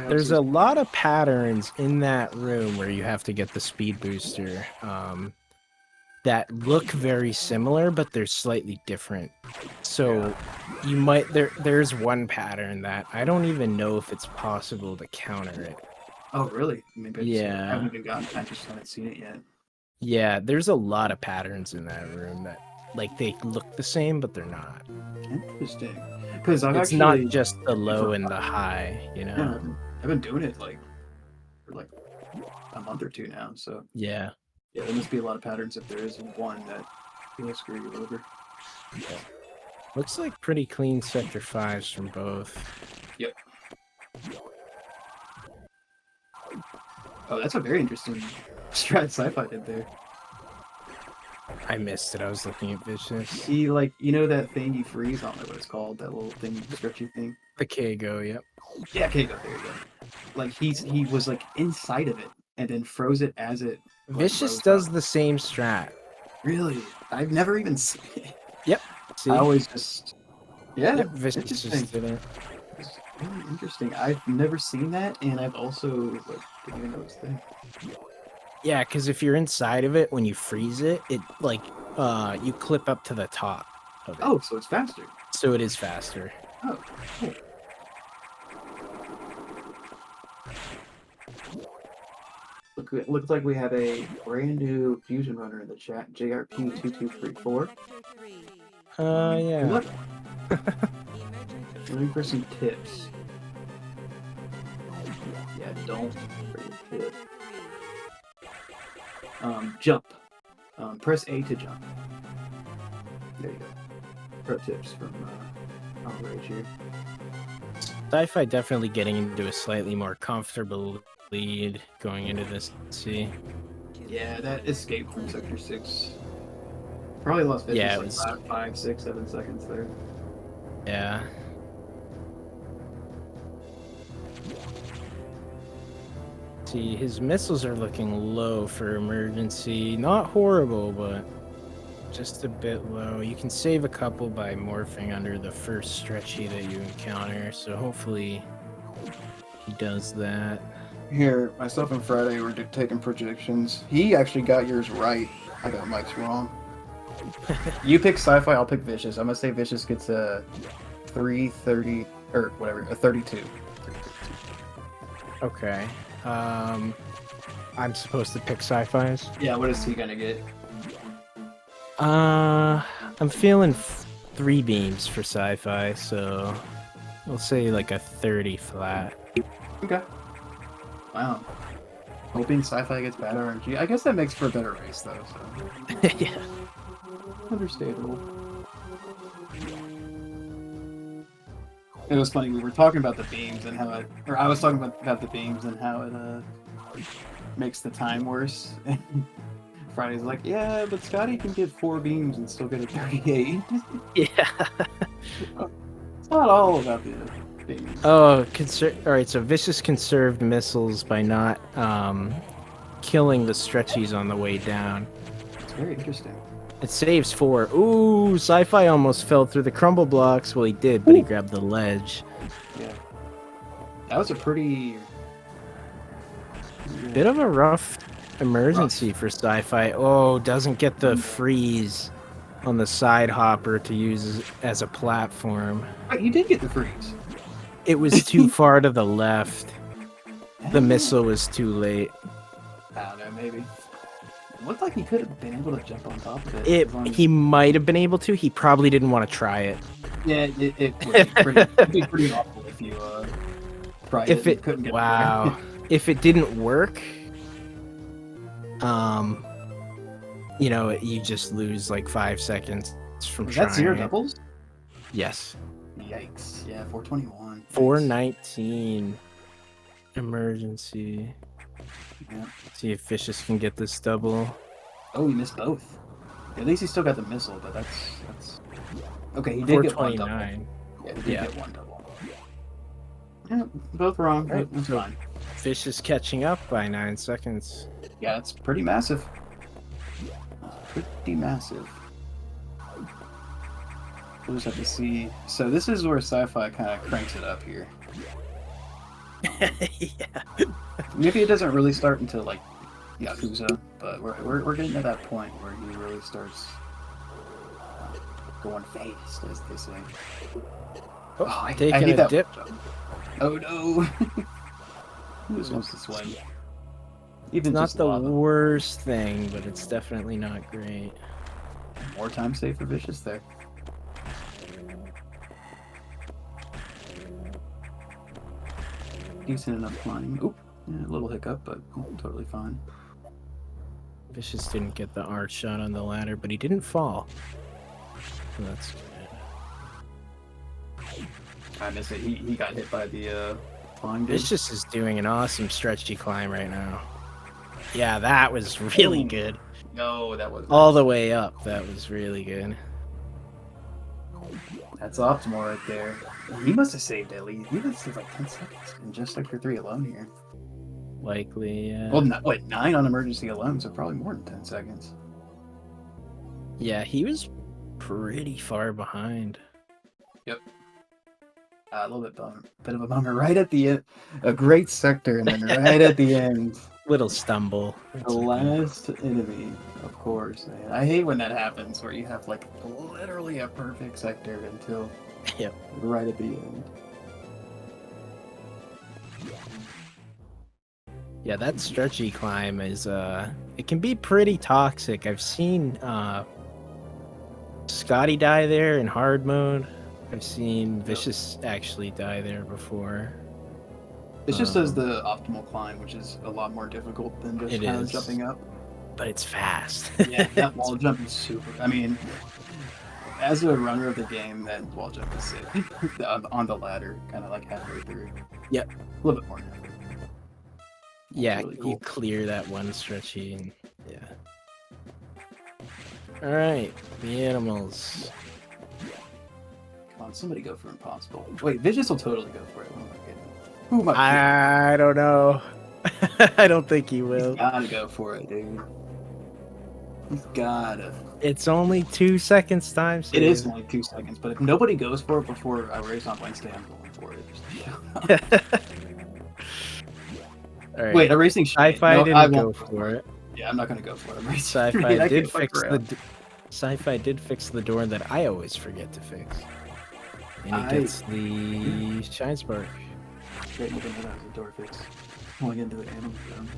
There's a lot of patterns in that room where you have to get the speed booster that look very similar, but they're slightly different. So you might there's one pattern that I don't even know if it's possible to counter it. Oh, really? Maybe I Yeah. haven't even gotten. I just haven't seen it yet. Yeah, there's a lot of patterns in that room that like they look the same, but they're not. Interesting. Because It's not just the low and the high, you know. Yeah, I've been doing it for like a month or two now. So Yeah. yeah, there must be a lot of patterns if there is one that will screw you over. Yeah. Looks like pretty clean Sector 5s from both. Yep. Oh, that's a very interesting strat sci-fi did there. I missed it. I was looking at Vicious. He like, you know that thing you freeze? I don't know what it's called. That little thing, stretchy thing. The Kago, yep. Yeah, Kago. There you go. Like he was like inside of it and then froze it as it. Like, Vicious rose does up. the same strat. Really? I've never even seen it. Yep. See? I always just. Yeah. Yep, Vicious interesting. just did it. It's really interesting. I've never seen that, and I've also like didn't even know it's there. Yeah, because if you're inside of it, when you freeze it, it like you clip up to the top of it. Oh, so it's faster. So it is faster. Oh, cool. Looks like we have a brand new Fusion runner in the chat, JRP2234. Yeah. Look. Looking for some tips. Yeah, don't for your tip. Jump. Press A to jump. There you go. Pro tips from Outrage here. Sci-fi definitely getting into a slightly more comfortable lead going into this C. Yeah, that escape from Sector 6 probably lost Vicious Yeah, it like was 5, 6, 7 seconds there. Yeah. See, his missiles are looking low for emergency. Not horrible, but just a bit low. You can save a couple by morphing under the first stretchy that you encounter, so hopefully he does that. Here, myself and Friday were taking predictions. He actually got yours right. I got Mike's wrong. You pick sci-fi, I'll pick Vicious. I'm gonna say Vicious gets a 330 or whatever, a 32. Okay. I'm supposed to pick sci-fis. Yeah, what is he gonna get? I'm feeling 3 beams for sci-fi, so we'll say like a 30 flat. Okay. Wow. Hoping sci-fi gets bad RNG. I guess that makes for a better race though, so. Yeah. Understandable. It was funny, we were talking about the beams and how it, or I was talking about the beams and how it makes the time worse. Friday's like, yeah, but Scotty can get 4 beams and still get a 38. Yeah. It's not all about the beams. Oh, alright, so Vicious conserved missiles by not killing the stretchies on the way down. It's very interesting. It saves 4. Ooh, sci-fi almost fell through the crumble blocks. Well, he did, but he grabbed the ledge. Yeah. That was a pretty... Bit of a rough emergency for sci-fi. Oh, doesn't get the freeze on the side hopper to use as a platform. Wait, you did get the freeze. It was too far to the left. The missile was too late. I don't know, maybe. It looked like he could have been able to jump on top of it. He might have been able to. He probably didn't want to try it. Yeah, it would be pretty awful if you tried If it and couldn't get wow. If it didn't work, you know, you just lose like 5 seconds from Is trying. that 0 doubles? Yes. Yikes. Yeah, 421. 419. Emergency. Yeah. See if Vicious can get this double. Oh, he missed both. At least he still got the missile, but that's... Okay, he did get one double. 429. Yeah, he did get one double. Yeah, both wrong. Right. That's fine. Vicious catching up by 9 seconds. Yeah, it's pretty massive. Pretty massive. We'll just have to see. So this is where sci-fi kind of cranks it up here. Yeah. Maybe it doesn't really start until like Yakuza, but we're getting to that point where he really starts going fast, as they say. Oh, I taking hate a that dip. Oh no! Who just wants to swim? Even It's not just the lava. worst thing, but it's definitely not great. More time saved for Vicious there. Decent enough climbing. Oop, yeah, a little hiccup, but totally fine. Vicious didn't get the arch shot on the ladder, but he didn't fall. So that's good. I miss it. He got hit by the climb. dude. Vicious is doing an awesome stretchy climb right now. Yeah, that was really Boom. good. No, that was All nice. the way up. That was really good. That's optimal right there. He must have saved at least. He must have saved like 10 seconds in just Sector 3 alone here. Likely, yeah. Well, wait, 9 on emergency alone, so probably more than 10 seconds. Yeah, he was pretty far behind. Yep. A little bit of a bummer. Right at the end, a great sector, and then right at the end, Little stumble. the It's okay. last enemy, of course. Man. I hate when that happens, where you have like literally a perfect sector until Yep. right at the end. Yeah, that stretchy climb is it can be pretty toxic. I've seen Scotty die there in hard mode. I've seen Vicious actually die there before. This just says the optimal climb, which is a lot more difficult than just It kind of is. jumping up. But it's fast. Yeah, that wall jump is super. I mean, as a runner of the game, that wall jump is sick. On the ladder, kind of like halfway through. Yep. A little bit more. Yeah, really cool. you clear that one stretchy and yeah. Alright, the animals. Come on, somebody go for impossible. Wait, Vicious will totally go for it. Oh my goodness. Who am I? I don't know. I don't think he He's will. gotta go for it, dude. He's gotta. It's only 2 seconds time. It is only 2 seconds, but if nobody goes for it before I raise on Wednesday, I'm going for it. All right. Wait, erasing Sci-Fi no, didn't go for it. Yeah, I'm not gonna go for it. Erasing Sci-Fi I did can't fuck fix around. the Sci-Fi did fix the door that I always forget to fix. And he gets the shine spark. Wait, moving it out of the door fix. Going into the animal room.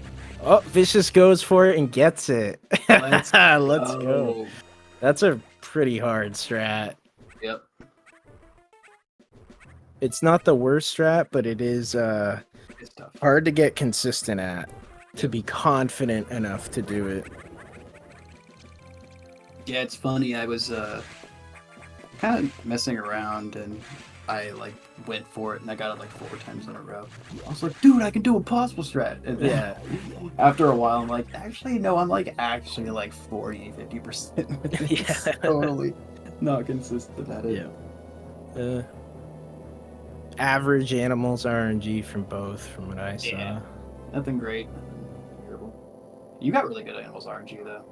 Oh, Vicious goes for it and gets it. Let's go. That's a pretty hard strat. Yep. It's not the worst strat, but it is It's tough. hard to get consistent at, to be confident enough to do it. Yeah, it's funny. I was kind of messing around and I like went for it and I got it like 4 times in a row. I was like, dude, I can do impossible strat. And then, Yeah. After a while, I'm like, actually, no, I'm like actually like 40-50% with this. Yeah. Totally not consistent at it. Yeah. Average animals RNG from both, from what I saw. Yeah. Nothing great. Nothing terrible. You got really good animals RNG though.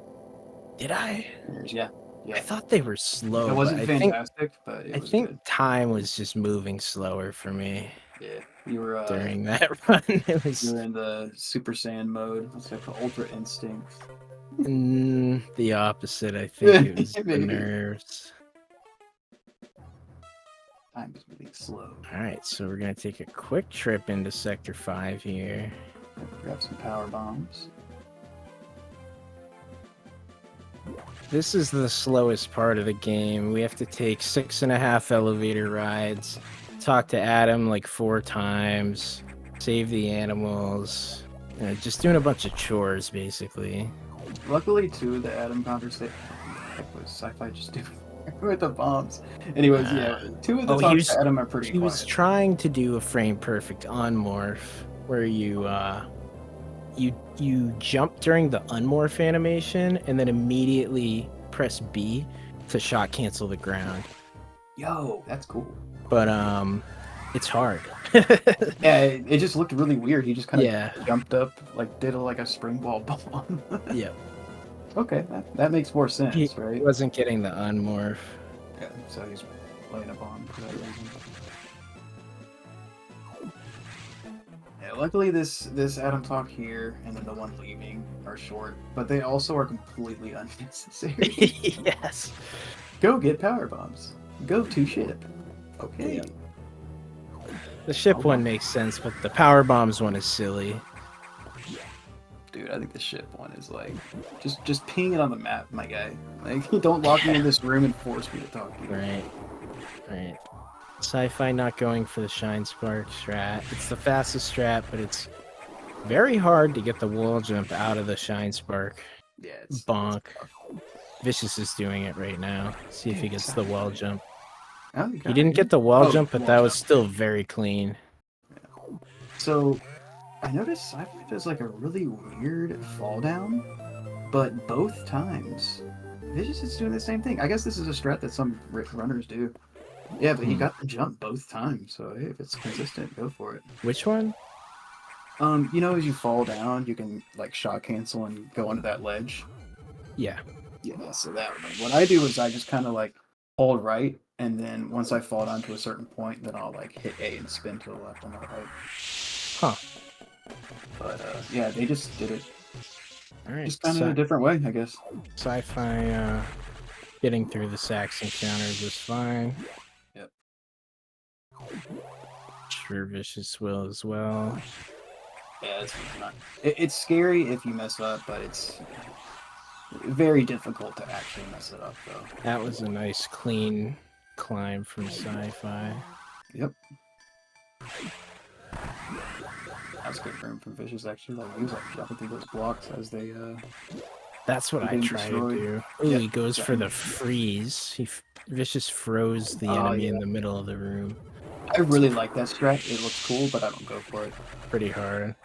Did I? Yeah. I thought they were slow. It wasn't but fantastic, but it I was think good. time was just moving slower for me. Yeah, you were during that run. It was you were in the Super Saiyan mode. It's like the Ultra Instinct. the opposite. I think it was the Maybe. nerves. Time is moving slow. All right, so we're gonna take a quick trip into Sector 5 here. Grab some power bombs. This is the slowest part of the game. We have to take 6.5 elevator rides, talk to Adam like 4 times, save the animals, just doing a bunch of chores basically. Luckily, too, the Adam conversation. What was Sci-Fi just doing with the bombs? Anyways, yeah, 2 of the talks to Adam are pretty He quiet. was trying to do a frame perfect unmorph where you jump during the unmorph animation and then immediately press B to shot cancel the ground. Yo, that's cool. But it's hard. Yeah, it just looked really weird. He just kind of jumped up, like did like a springboard bomb. Yeah. Okay, that makes more sense, right? He wasn't getting the unmorph. Yeah, so he's playing a bomb for that reason. Yeah, luckily this Adam talk here and then the one leaving are short, but they also are completely unnecessary. Yes. Go get power bombs. Go to ship. Okay. Yeah. The ship one makes sense, but the power bombs one is silly. Dude, I think the ship one is like just ping it on the map, my guy. Like, don't lock me in this room and force me to talk to you. Right. Sci-Fi not going for the shine spark strat. It's the fastest strat, but it's very hard to get the wall jump out of the shine spark. Yeah, it's bonk. Vicious is doing it right now. See if he gets the wall jump. Oh, He didn't get the wall jump, but that was still very clean. So I noticed sci-fi does like a really weird fall down, but both times, Vicious is doing the same thing. I guess this is a strat that some runners do. Yeah, but he got the jump both times, so hey, if it's consistent, go for it. Which one? You know, as you fall down, you can like shot cancel and go onto that ledge. Yeah. Yeah, so that one. What I do is I just kind of like hold right, and then once I fall down to a certain point, then I'll like hit A and spin to the left and the right. Huh. But yeah, they just did it All right. just kind of a different way, I guess. Sci-fi getting through the Sax encounters is fine. Yep. Sure, Vicious will as well. Yeah, it's scary if you mess up, but it's very difficult to actually mess it up, though. That was a nice, clean climb from Sci-fi. Yep. That's good room from Vicious, actually. Like, he was like jumping through those blocks as they That's what I try to do. Ooh, yep. He goes for the freeze. Vicious froze the enemy in the middle of the room. I really like that strat. It looks cool, but I don't go for it. Pretty hard.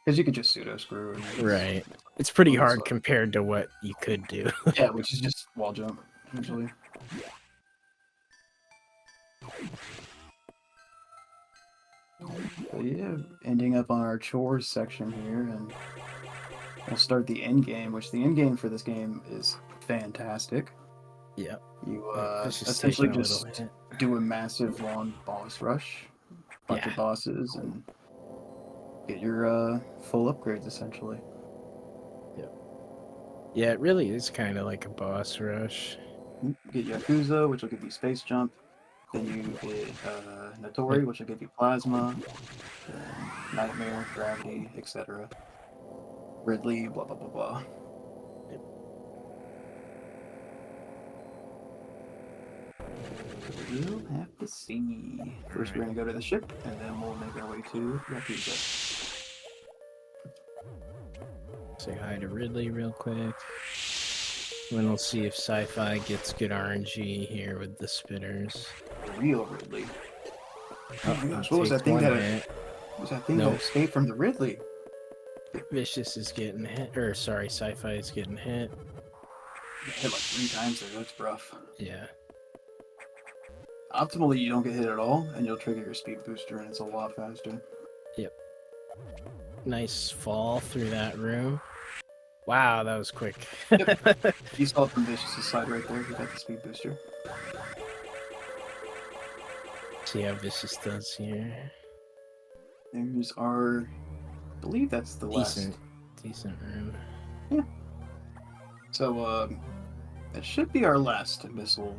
Because you could just pseudo screw. Right. It's pretty hard compared to what you could do. Yeah, which is just wall jump, usually. But yeah, ending up on our chores section here, and we'll start the end game, which the end game for this game is fantastic. Yeah. You essentially just do a massive long boss rush, bunch of bosses, and get your full upgrades essentially. Yeah, it really is kind of like a boss rush. Get Yakuza, which will give you space jump. Then you get Notori, which will give you plasma, Nightmare, gravity, etc. Ridley, blah blah blah blah. We'll have to see. First, we're gonna go to the ship, and then we'll make our way to Yakuza. Say hi to Ridley real quick. Then we'll see if Sci-Fi gets good RNG here with the spitters. Real Ridley. Oh my gosh, what was that thing that escaped from the Ridley? Vicious is getting hit, or sorry, Sci-Fi is getting hit. Hit like 3 times there, that's rough. Yeah. Optimally, you don't get hit at all, and you'll trigger your speed booster, and it's a lot faster. Yep. Nice fall through that room. Wow, that was quick. Yep. You saw it from Vicious's side right there. He got the speed booster. See how Vicious does here. There's our... I believe that's the decent room. Yeah. So, that should be our last missiles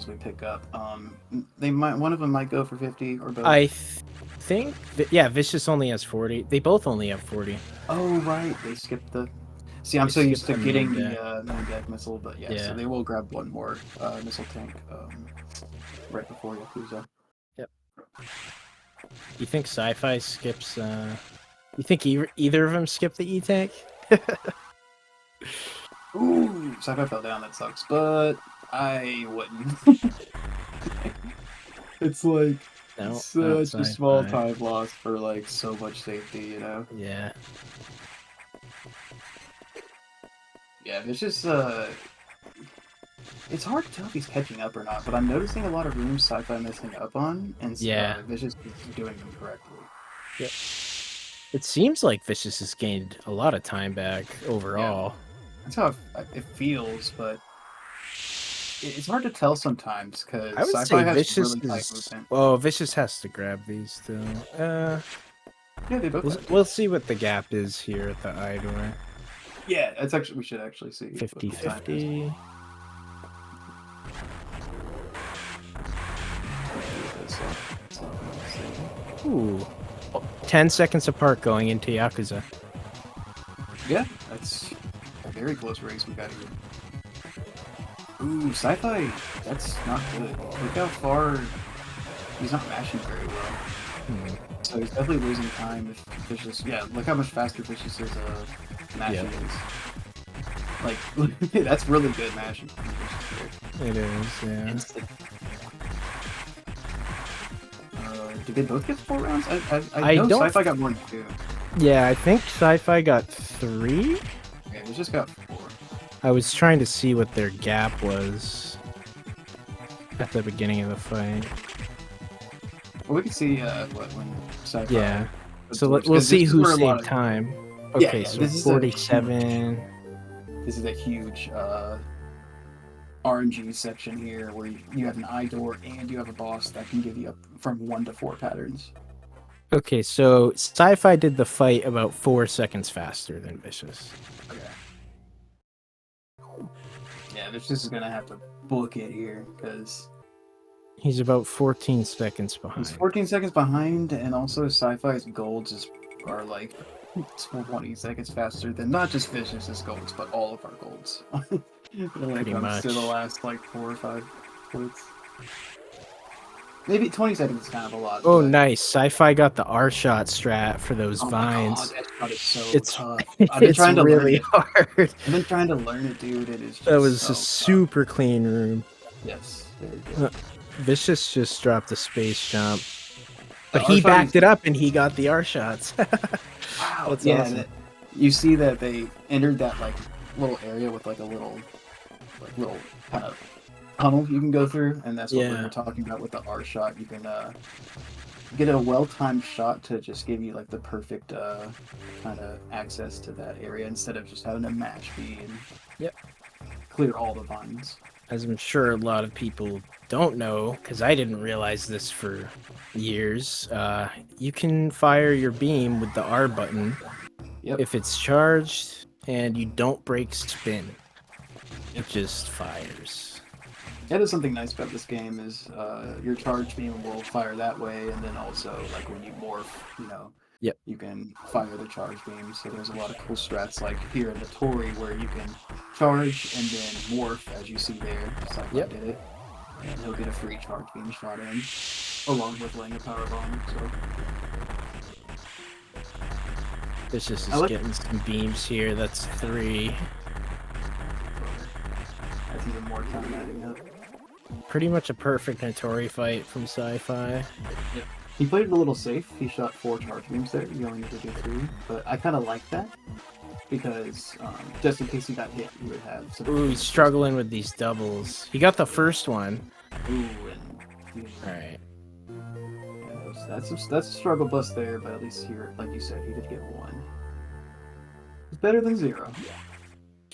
we pick up. One of them might go for 50 or both. I think yeah, Vicious only has 40. They both only have 40. Oh right, they skipped the. See, I'm so used to getting the main deck missile, but yeah, so they will grab one more missile tank right before Yakuza. Yep. You think Sci-Fi skips? You think either of them skip the E-tank? Ooh, Sci-Fi fell down. That sucks, but I wouldn't. It's like such a small time loss for like so much safety, you know? Yeah. Yeah, it's just it's hard to tell if he's catching up or not, but I'm noticing a lot of rooms Sci-Fi messing up on, and Vicious is doing them correctly. Yep. It seems like Vicious has gained a lot of time back overall. Yeah. That's how it feels, but it's hard to tell sometimes because Sci-Fi has Vicious really tight movement. Oh, Vicious has to grab these still. Yeah, they both. We'll see what the gap is here at the eye door. Yeah, that's actually we should actually see. 50-50. Ooh. 10 seconds apart going into Yakuza. Yeah, that's a very close race we got here. Ooh, Sci-Fi, that's not good. Look how far he's not mashing very well. So he's definitely losing time if Vicious. Yeah, look how much faster Vicious is mashing is. Like, that's really good mashing. It is, yeah. Did they both get 4 rounds? I I know don't- Sci-Fi got more than 2. Yeah, I think Sci-Fi got 3. Okay, we just got 4. I was trying to see what their gap was at the beginning of the fight. Well, we can see when Sci-Fi. Yeah. So absorbs, we'll 'cause see this is who where a lot saved of- time. Yeah, Okay, yeah, so this is a 47. This is a huge RNG section here where you have an eye door and you have a boss that can give you up from 1 to 4 patterns. Okay, so Sci-Fi did the fight about 4 seconds faster than Vicious. Okay. Yeah, this is gonna have to book it here because He's about 14 seconds behind. he's 14 seconds behind, and also Sci-Fi's golds are like 20 seconds faster than not just Vicious's golds, but all of our golds. When it Pretty comes to the much. last like 4 or 5 points. Maybe 20 seconds is kind of a lot. Oh, but... nice. Sci-Fi got the R-shot strat for those Oh vines. my god, that shot is so It's tough. I've been it's trying to learn really it. hard. I've been trying to learn it, dude. It is just That was so a super clean room. tough. Yes. Very good. Vicious just dropped a space jump. The But he R-shot backed is- it up and he got the R shots. Wow. That's yeah, awesome. you see that they entered that like little area with like a little kind of tunnel you can go through, and that's what we Yeah. were talking about with the R shot. You can get a well-timed shot to just give you like the perfect kind of access to that area instead of just having a mash B and Yep. clear all the vines. As I'm sure a lot of people don't know, because I didn't realize this for years, you can fire your beam with the R button Yep. if it's charged and you don't break spin. It just fires. That is something nice about this game is your charge beam will fire that way, and then also like when you morph, Yep. you can fire the charge beam. So there's a lot of cool strats like here in the Tori where you can charge and then morph, as you see there. Sci-Fi Yep. did it, and he'll get a free charge beam shot in, along with laying a power bomb. So Vicious is I like- getting some beams here. That's 3. that's even more time adding up. Pretty much a perfect Notori fight from Sci-Fi. He played it a little safe. He shot 4 charge beams there. You only need to do 3, but I kind of like that because just in case he got hit, you would have some. Ooh, he's struggling with these doubles. He got the first one. Ooh, All right. yeah, that's a struggle bus there, but at least here, like you said, he did get 1. It's better than 0.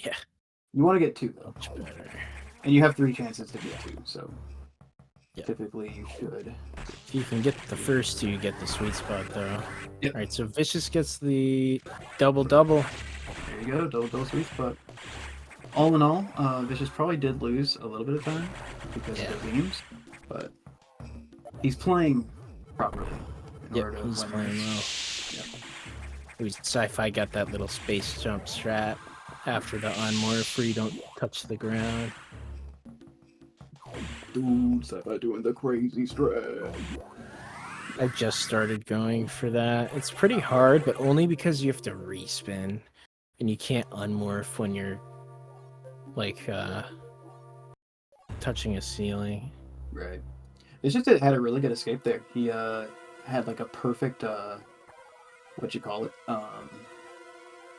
Yeah. You want to get 2 though, Much better. and you have 3 chances to get 2. So Yeah. typically you should. If you can get the first 2, you get the sweet spot, though. Yep. All right, so Vicious gets the double-double. There you go, double sweet spot. All in all, Vicious probably did lose a little bit of time because of the beams, but he's playing properly. In Yep, order to he's win playing this. well. Yep. Sci-Fi got that little space jump strat after the unmorph where you don't touch the ground. Dude, Sci-Fi doing the crazy strat. I just started going for that. It's pretty hard, but only because you have to respin. And you can't unmorph when you're, like, touching a ceiling. Right. It's just it had a really good escape there. He had like a perfect what you call it?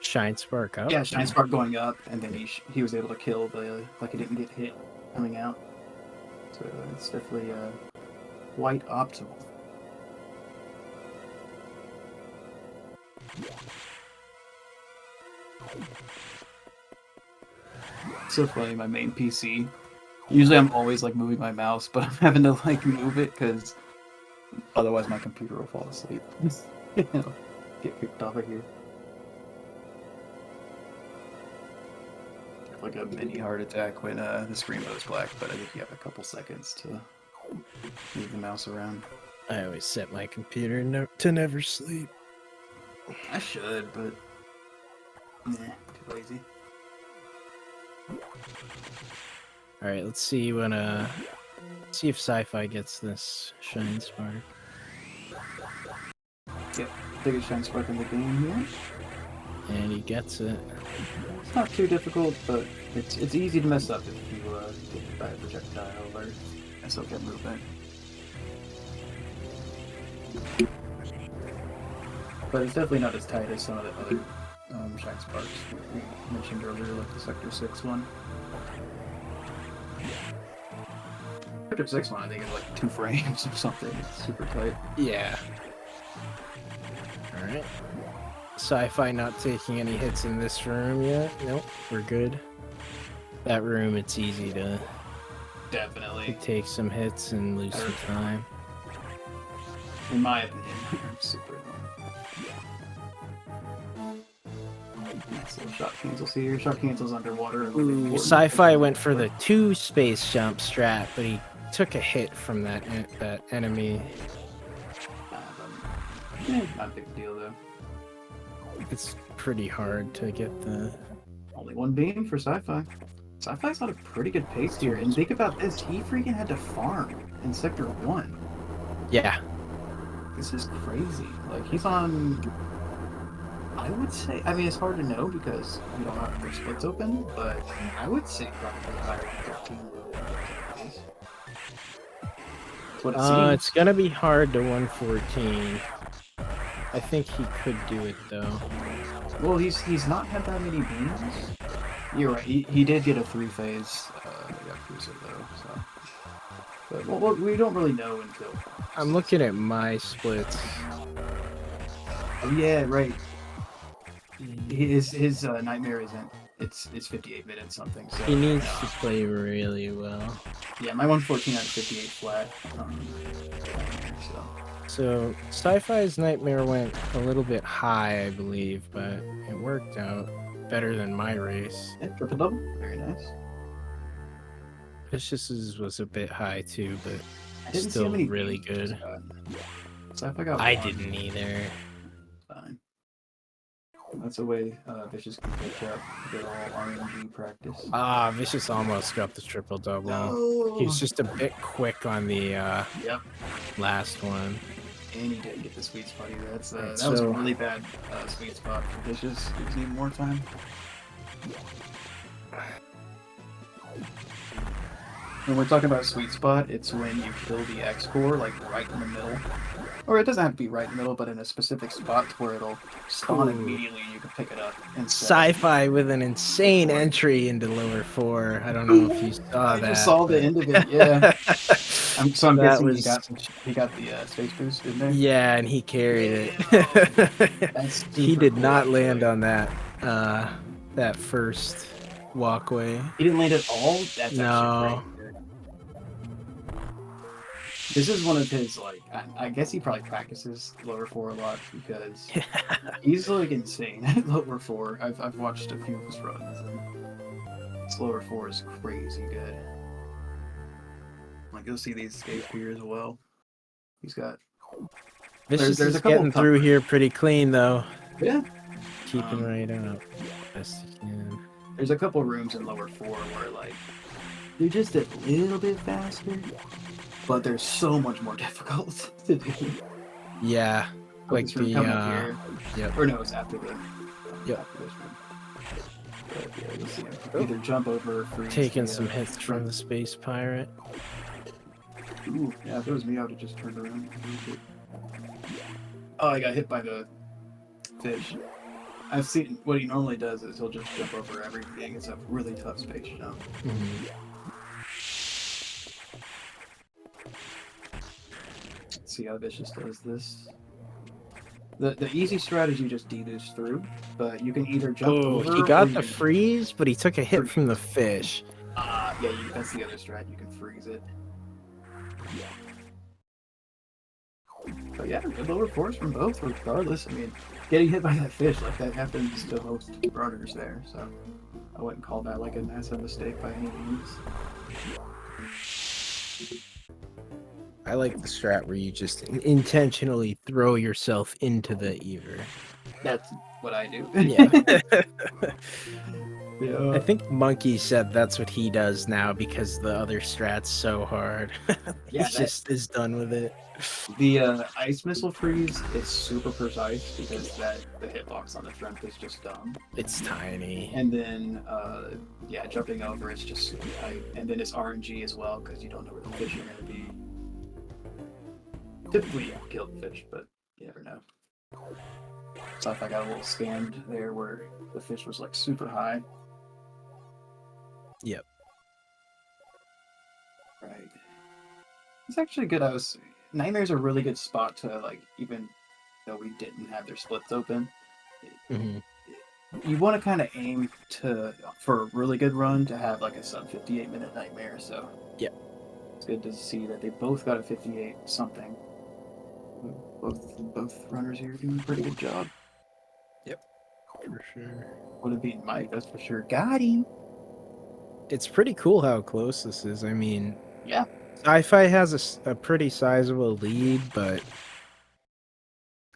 Shine Spark up? Yeah, Shine Spark going up, and then he was able to kill like he didn't get hit coming out. So it's definitely quite optimal. So funny, my main PC. Usually I'm always like moving my mouse, but I'm having to like move it because otherwise my computer will fall asleep. Get kicked off of here. Like a mini heart attack when the screen goes black, but I think you have a couple seconds to move the mouse around. I always set my computer to never sleep. I should, but too lazy. All right, let's see when see if Sci-Fi gets this Shine Spark. Yep, biggest Shine Spark in the game here. And he gets it. It's not too difficult, but it's easy to mess up if you get hit by a projectile or SLK movement. But it's definitely not as tight as some of the other shine sparks we mentioned earlier, like the Sector 6 one. Sector 6 one, I think, is like 2 frames or something. It's super tight. Yeah. Alright. Sci-fi not taking any hits in this room yet. Nope, we're good. That room, it's easy to Definitely. take some hits and lose some time. In my opinion, super annoying. Nice little shot cancels here. Shot cancels underwater. Ooh, Sci-fi went for the 2 space jump strat, but he took a hit from that enemy. Not a big deal though. It's pretty hard to get the... Only 1 beam for Sci-Fi. Sci-Fi's on a pretty good pace here, and think about this, he freaking had to farm in Sector 1. Yeah. This is crazy. Like, he's on... I would say... I mean, it's hard to know because we don't have the splits open, but I would say probably higher than 13. What it seems. It's gonna be hard to 114. I think he could do it, though. Well, he's not had that many beams. You're right. He did get a 3-phase Yakuza though, so. But well, we don't really know until. I'm looking at my splits. Oh yeah, right. His nightmare isn't. It's 58 minutes something. So He needs to play really well. yeah, my 114 out of 58 flat. So Sci-Fi's nightmare went a little bit high, I believe, but it worked out better than my race. Yeah, triple double, very nice. Vicious's was a bit high too, but I didn't see still how many really games good. Sci-Fi got I one. didn't either. Fine. That's a way Vicious can catch up. Good old RNG practice. Ah, Vicious almost got the triple double. No. He was just a bit quick on the Yep. last one. And he didn't get the sweet spot either. That was a So- really bad sweet spot for Vicious. He just need more time. When we're talking about sweet spot, it's when you kill the X core like right in the middle. Or it doesn't have to be right in the middle, but in a specific spot where it'll spawn Ooh. immediately and you can pick it up. And Sci-Fi with an insane entry into lower 4. I don't know if you saw I that. just saw the end of it, yeah. I'm That guessing was- he got the space boost, didn't he? Yeah, and he carried That's it. He super did cool, not actually. land on that first walkway. He didn't land at all? That's No. actually great. This is one of his, like, I guess he probably practices lower 4 a lot because he's, like, insane at lower 4. I've watched a few of his runs, and his lower 4 is crazy good. Like, you'll see these escapes here as well. He's got... Vicious there's is a couple getting tough through runs. here pretty clean, though. Yeah. Keeping right up. Best he can. There's a couple rooms in lower 4 where, like, they're just a little bit faster, but they're so much more difficult to do. Yeah. Like This room the, coming up here. yep. Or no, it's after the... Yep. After this room. But yeah, you'll see him either jump over or freeze. Taking the, some hits from the space pirate. Ooh, yeah, if it was me, I would have just turned around. Oh, I got hit by the fish. I've seen what he normally does is he'll just jump over everything. It's a really tough space jump. Mhm. Let's see how Vicious does this. The easy strategy just deduce through, but you can either jump Oh, over. he got or the you- freeze, but he took a hit from the fish. Yeah, that's the other strat. You can freeze it. But yeah, good lower force from both, regardless. I mean, getting hit by that fish, like, that happens to most runners there, so I wouldn't call that, like, a massive mistake by any means. I like the strat where you just intentionally throw yourself into the Ever. That's what I do. Yeah. Yeah. I think Monkey said that's what he does now because the other strat's so hard. He Yeah, just is done with it. The ice missile freeze is super precise because the hitbox on the front is just dumb. It's tiny. And then, yeah, jumping over is just super tight. And then it's RNG as well because you don't know where the fish are going to be. Typically, you kill the fish, but you never know. So if I got a little scammed there where the fish was like super high. Yep. Right. It's actually good. Nightmare's a really good spot to like, even though we didn't have their splits open. Mm-hmm. You want to kind of aim for a really good run to have like a sub 58-minute Nightmare. So Yep. it's good to see that they both got a 58 something. Both runners here are doing a pretty good job. Yep. For sure. Would have beaten Mike, that's for sure. Got him. It's pretty cool how close this is. I mean, Yeah. Sci-Fi has a pretty sizable lead, but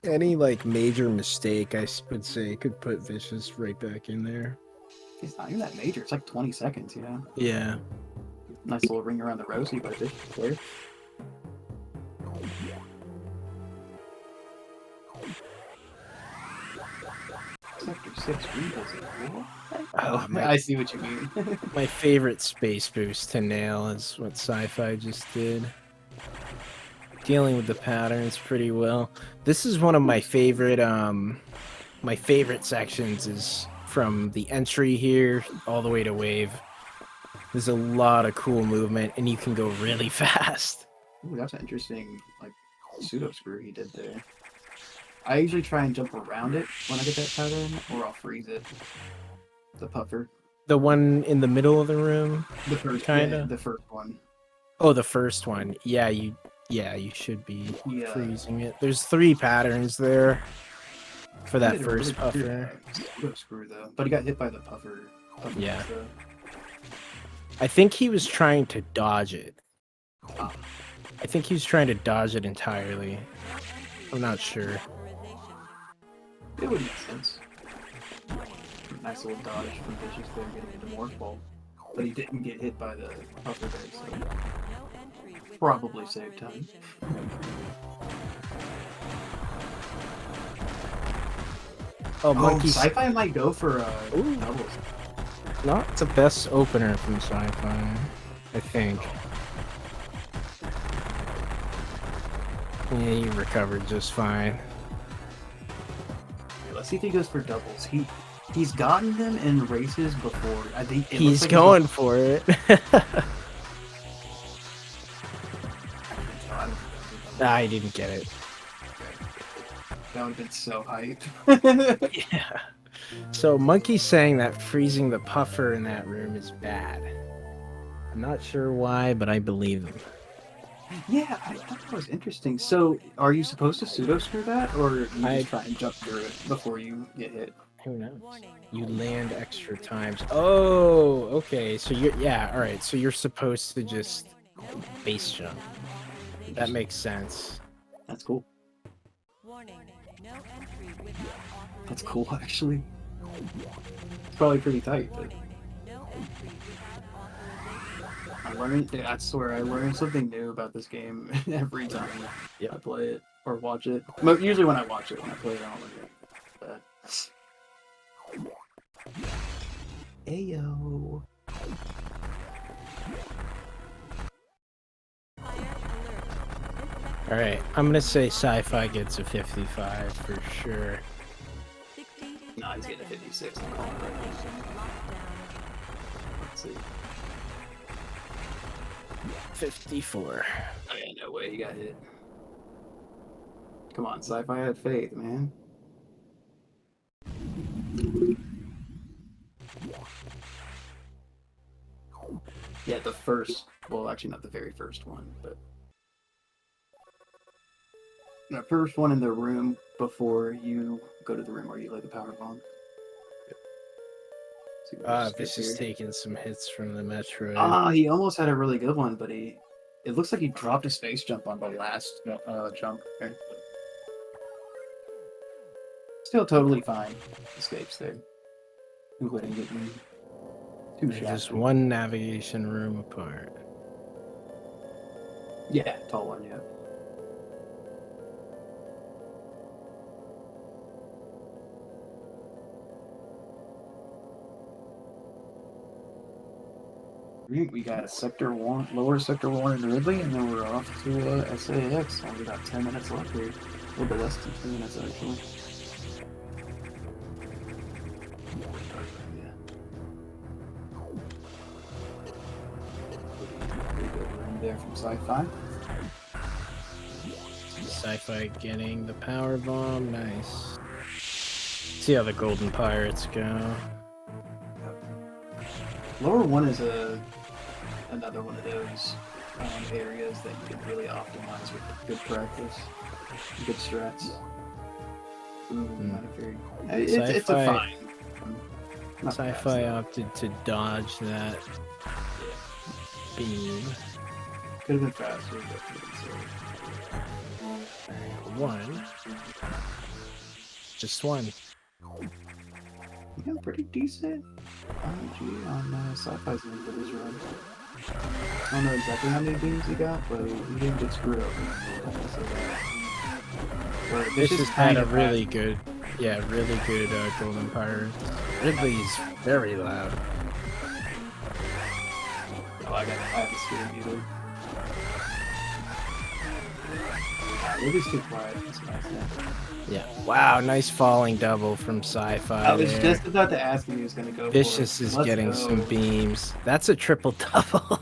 any like major mistake, I would say, could put Vicious right back in there. It's not even that major. It's like 20 seconds, you know? Yeah. Nice little ring around the rosy by Vicious there. Sector 6 rebuilds it. Oh, I see what you mean. My favorite space boost to nail is what Sci-Fi just did. Dealing with the patterns pretty well. This is one of my favorite sections is from the entry here all the way to wave. There's a lot of cool movement and you can go really fast. Ooh, that's an interesting like pseudo screw he did there. I usually try and jump around it when I get that pattern, or I'll freeze it. The puffer. The one in the middle of the room? The first Kinda. the first one. Oh, the first one. Yeah, you should be freezing it. There's 3 patterns there for that first puffer. Pseudo screw though. But he got hit by the puffer. Yeah. I think he was trying to dodge it. I think he was trying to dodge it entirely. I'm not sure. It would make sense. Nice little dodge from Vicious there getting into Morph Ball. But he didn't get hit by the puffer there, so probably saved time. Oh, Monkey Sci-Fi might go for doubles. Not the best opener from Sci-Fi, I think. Yeah, he recovered just fine. Let's see if he goes for doubles. He's gotten them in races before. I think he's going for it. I didn't get it. That would have been so hyped. Yeah. So Monkey's saying that freezing the puffer in that room is bad. I'm not sure why, but I believe him. Yeah, I thought that was interesting. So, are you supposed to pseudo screw that, or you just try and jump through it before you get hit? Who knows? You land extra times. Oh, okay. So all right. So you're supposed to just base jump. That makes sense. That's cool. That's cool, actually. It's probably pretty tight, but I swear, I learn something new about this game every time I play it or watch it. But usually when I watch it, when I play it, I don't look at that. Ayo. Alright, I'm gonna say Sci-Fi gets a 55 for sure. Nah, he's getting a 56. Let's see. 54. Oh yeah, no way, he got hit. Come on, Sci-Fi had faith, man. Yeah, the first, well, actually not the very first one, but the first one in the room before you go to the room where you lay the power bomb. This is taking some hits from the Metroid. He almost had a really good one, but it looks like he dropped a space jump on the last jump. Okay. Still totally fine. Escapes there. Who wouldn't get me? Just one navigation room apart. Yeah, tall one, yeah. We got a Sector 1, lower Sector 1 in Ridley, and then we're off to SAX. Only got 10 minutes left here. A little bit less than 10 minutes, actually. Yeah. Pretty good run there from Sci-Fi. Sci-Fi getting the power bomb. Nice. See how the Golden Pirates go. Lower 1 is another one of those areas that you can really optimize with good practice, good strats. Ooh, not a very. It's a fine. Sci-Fi opted to dodge that beam. Could have been faster, but One. Just one. you got pretty decent RNG on Sci-Fi's end for this run. I don't know exactly how many beams he got, but he didn't get screwed over. This has had a really good, really good Golden Pirate. Ridley's very loud. Oh, I have the screen muted. Ridley's too quiet. That's nice. Yeah. Wow, nice falling double from Sci-Fi. I was just about to ask if he was going to go Vicious for it. is getting some beams. That's a triple double.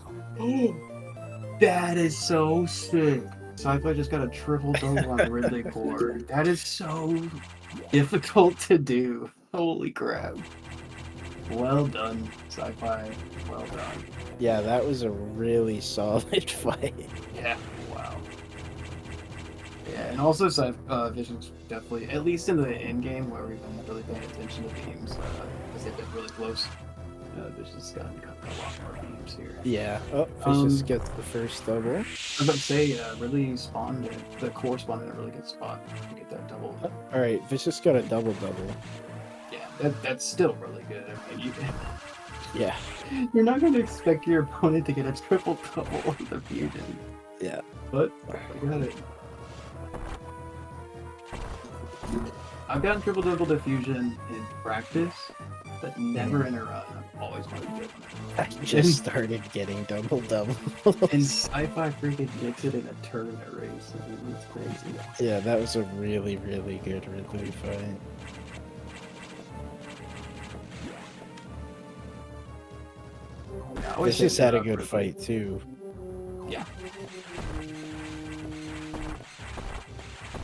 That is so sick. Sci-Fi just got a triple double on the Ridley core. That is so difficult to do. Holy crap. Well done, Sci-Fi. Well done. Yeah, that was a really solid fight. Yeah, wow. Yeah, and also Vision's definitely, at least in the end game where we've been really paying attention to beams, because they've been really close. Vision's got a lot more beams here. Yeah. Oh, Vicious gets the first double. I was about to say, really spawned the core spawned in a really good spot to get that double. All right, Vicious got a double. Yeah, that's still really good. I mean, Yeah. You're not going to expect your opponent to get a triple double with the fusion. Yeah. But I got it. I've gotten triple double diffusion in practice, but never in a run. I've always wanted to get one. I just started getting double. And Sci-Fi freaking gets it in a tournament race. I mean, it's crazy. Yeah, that was a really, really good Ridley fight. Vicious had a good fight too. Yeah.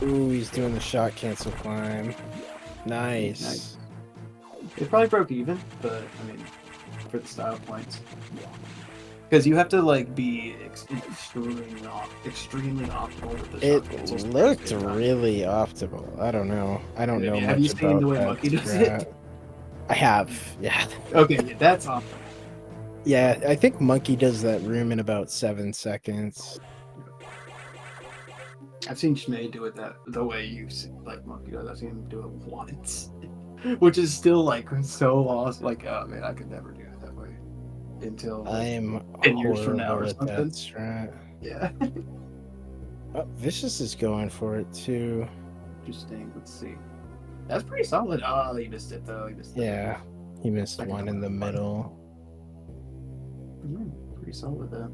Ooh, he's doing the shot cancel climb. Nice. It probably broke even, but I mean, for the style points. Because you have to like be extremely optimal with the shot cancels. It looked really optimal. I don't know. I don't know much about Have you seen the way Monkey does it? I have. Yeah. Okay, yeah, that's optimal. Yeah, I think Monkey does that room in about 7 seconds. I've seen Schmei do it the way you like Monkey does. I've seen him do it once, which is still like so awesome. Like, oh man, I could never do it that way until I'm 10 years from now or horrible at something. that strat. Yeah. Oh, Vicious is going for it too. Interesting. Let's see. That's pretty solid. Oh, he missed it though. He missed it. Yeah, he missed one in the middle. Pretty solid though.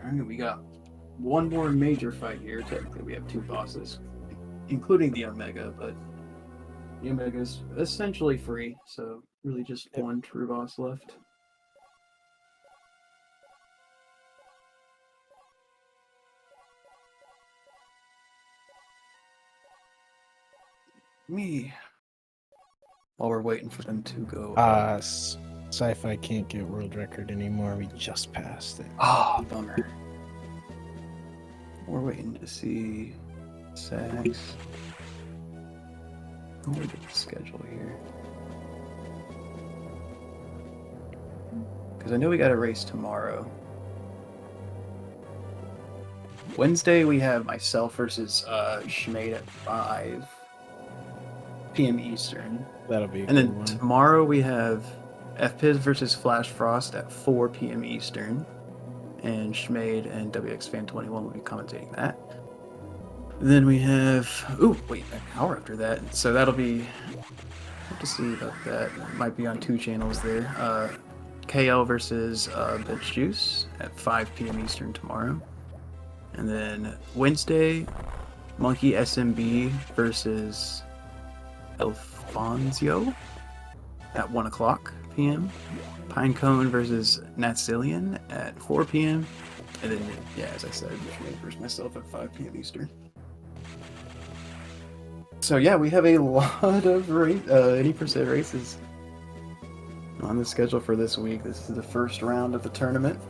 Alright, we got one more major fight here. Technically, we have 2 bosses, including the Omega, but the Omega's essentially free, so really just one true boss left. While we're waiting for them to go. Sci-Fi can't get world record anymore. We just passed it. Ah, bummer. We're waiting to see Sags. Look at the schedule here. Because I know we got a race tomorrow. Wednesday we have myself versus Schmade at 5 p.m. Eastern. That'll be a and good then one. Tomorrow we have FPiz versus Flash Frost at 4 p.m. Eastern. And Schmade and WX Fan 21 will be commentating that. Then we have, oh wait, an hour after that. So that'll be, have to see about that. It might be on 2 channels there. KL versus Bitch Juice at 5 p.m. Eastern tomorrow. And then Wednesday, Monkey SMB versus Alfonso at 1 o'clock p.m. Pinecone versus Natsilian at 4 p.m. And then, yeah, as I said, versus myself at 5 p.m. Eastern. So yeah, we have a lot of 80% races on the schedule for this week. This is the first round of the tournament.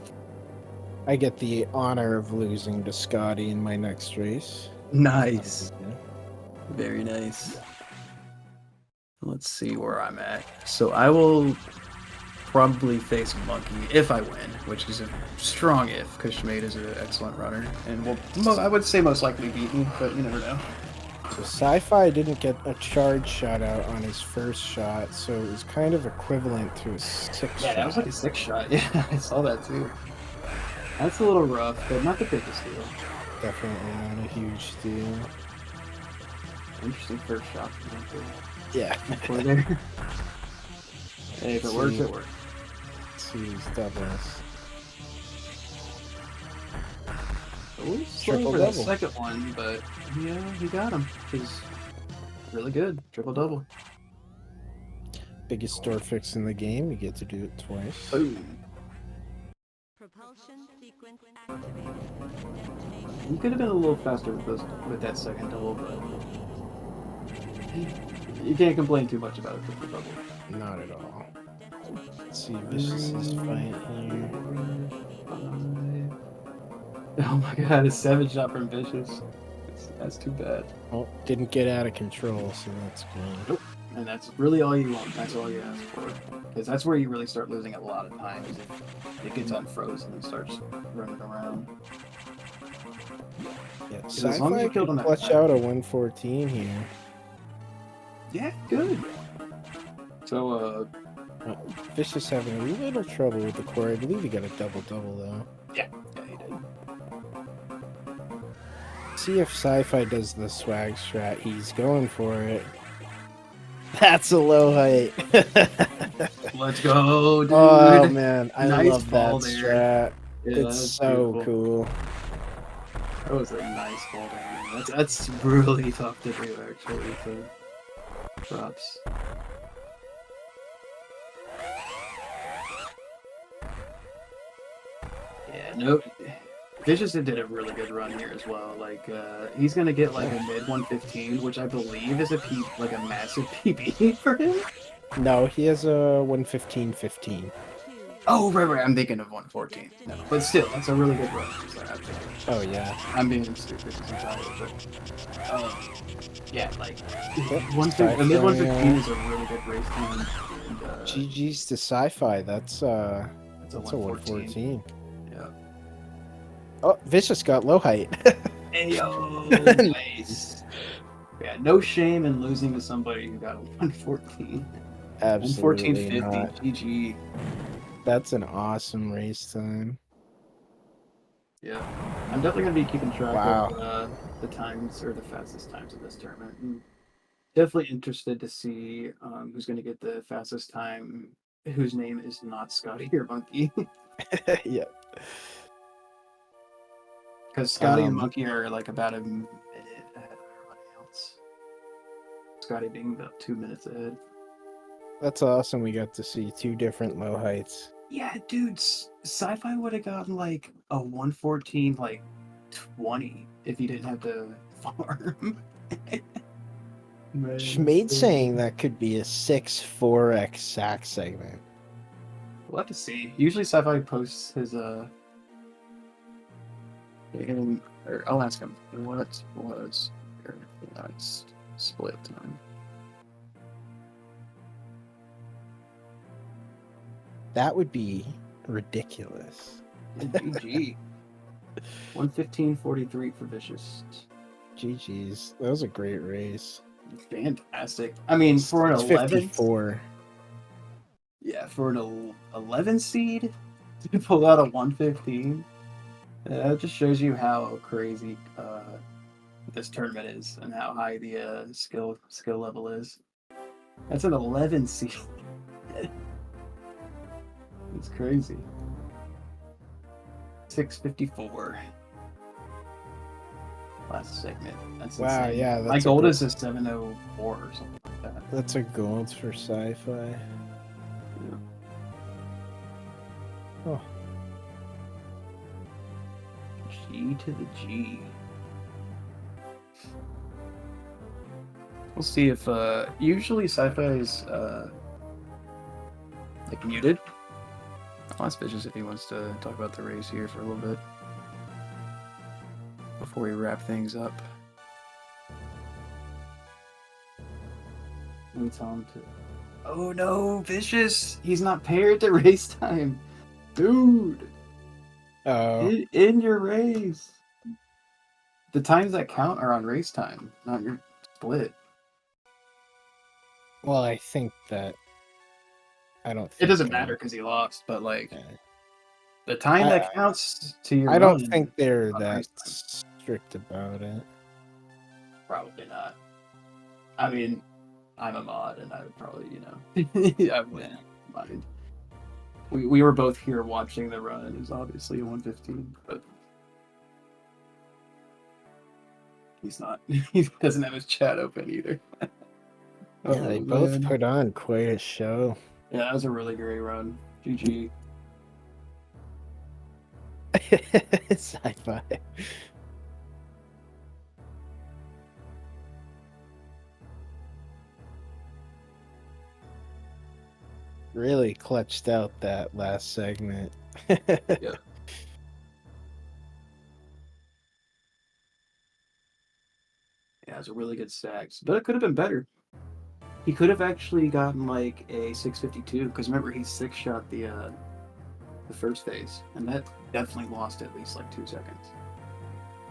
I get the honor of losing to Scotty in my next race. Nice. Very nice. Let's see where I'm at. So I will probably face Monkey if I win, which is a strong if, because Schmade is an excellent runner. And will, I would say most likely beat me, but you never know. So Sci-Fi didn't get a charge shot out on his first shot, so it was kind of equivalent to a 6 shot. Yeah, that was like a 6 shot. Yeah, I saw that too. That's a little rough, but not the biggest deal. Definitely not a huge deal. Interesting first shot. Yeah. There. Hey, if it works, it works. Let's see his doubles. Triple double. Second one, but yeah, he got him. He's really good. Triple double. Biggest store fix in the game. You get to do it twice. Boom. Propulsion sequence activated. You could have been a little faster with that second double, but you can't complain too much about a triple double. Not at all. Let's see Vicious's fight here. Oh my god, a 7 shot from Vicious. That's too bad. Oh, didn't get out of control, so that's good. Nope. And that's really all you want. That's all you ask for. Because that's where you really start losing a lot of time, is if it gets unfrozen and starts running around. Yeah, As long as Sci-Fi you killed could on that clutch side. out a 114 here. Yeah, good. So, Vicious having a little trouble with the core. I believe he got a double-double, though. yeah, he did. See if Sci-Fi does the swag strat. He's going for it. That's a low height. Let's go, dude. Oh, man. I Nice love that fall there. strat. Yeah, It's that's so beautiful. cool. That was a nice fall down. That's really tough to do, actually. So, props. Yeah, nope. Vicious did a really good run here as well. Like, he's gonna get like a mid 115, which I believe is like a massive PB for him. No, he has a 115-15. Oh, right. I'm thinking of 114. No, but still, that's a really good run. So Oh, yeah. I'm being stupid entirely, but yeah, like Yep. a mid 115 is a really good race time. And, GG's to Sci-Fi. That's a it's a 114. Yeah. Oh, Vicious got low height. Ayo, nice. Yeah, no shame in losing to somebody who got a 114. Absolutely 114.50. not. GG. That's an awesome race time. Yeah, I'm definitely gonna be keeping track Wow. of the times or the fastest times of this tournament. I'm definitely interested to see who's gonna get the fastest time, whose name is not Scotty or Monkey, Yeah. because Scotty and Monkey are like about a minute ahead of everybody else. Scotty being about 2 minutes ahead. That's awesome. We got to see two different low heights. Yeah, dude, Sci-Fi would have gotten like a 114, like 20 if he didn't have to farm. Schmade saying that could be a 6-4x sack segment. We'll have to see. Usually Sci-Fi posts his or I'll ask him what was your last split time. That would be ridiculous. GG. 115.43 for Vicious. GG's. That was a great race. Fantastic. I mean, for an It's 11, 54. yeah, for an 11 seed to pull out a 115, that just shows you how crazy this tournament is and how high the skill level is. That's an 11 seed. It's crazy. 654. Last segment. That's Wow, insane. yeah, My that's a gold good- is a 704 or something like that. That's a gold for sci-fi. Yeah. Oh, G to the G. We'll see if usually sci-fi is like muted. I'll ask Vicious if he wants to talk about the race here for a little bit before we wrap things up. Let me tell him to. Oh no, Vicious! He's not paired to race time, dude. oh, In your race, the times that count are on race time, not your split. well, I think that I don't. It Think doesn't they- matter because he lost, but like yeah. the time I- that counts to your I don't run, think they're on that race time. strict about it. Probably not. I mean, I'm a mod, and I would probably, I wouldn't mind. We were both here watching the run. It was obviously a 115, but he's not. He doesn't have his chat open either. Yeah, they both put on quite a show. Yeah, that was a really great run. GG. Sci-fi. Really clutched out that last segment. Yeah. Yeah, it was a really good stacks, but it could have been better. He could have actually gotten like a 652 because remember he six shot the first phase, and that definitely lost at least like 2 seconds.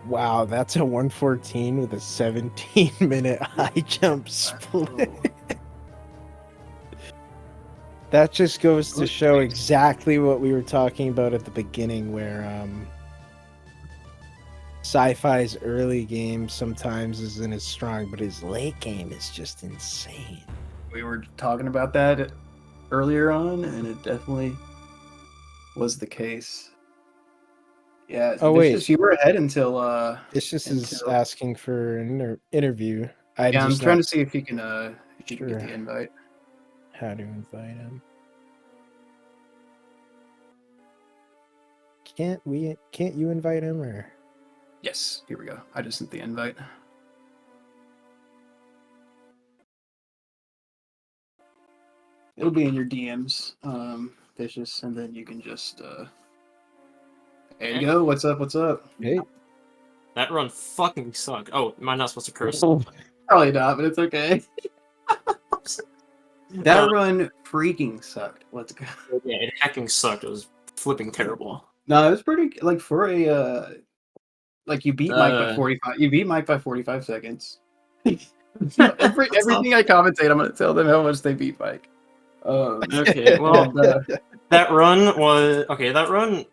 Wow, that's a 114 with a 17-minute high jump split. That just goes to show exactly what we were talking about at the beginning, where sci-fi's early game sometimes isn't as strong, but his late game is just insane. We were talking about that earlier on, and it definitely was the case. Yeah. Oh, Vicious, wait. you were ahead until Vicious is until- asking for an interview. I'm just trying not to see if he can get sure the invite. how to invite him. Can't you invite him, or? Yes, here we go. I just sent the invite. It'll be in your DMs, Vicious, and then you can just there you go. What's up? What's up? Hey. That run fucking sucked. Oh, am I not supposed to curse? Probably not, but it's okay. That run freaking sucked. Let's go. Yeah, it hacking sucked. It was flipping terrible. No, it was pretty like for a like you beat Mike by 45. You beat Mike by 45 seconds. Everything I commentate, I'm gonna tell them how much they beat Mike. Okay, well, that run was okay. That run,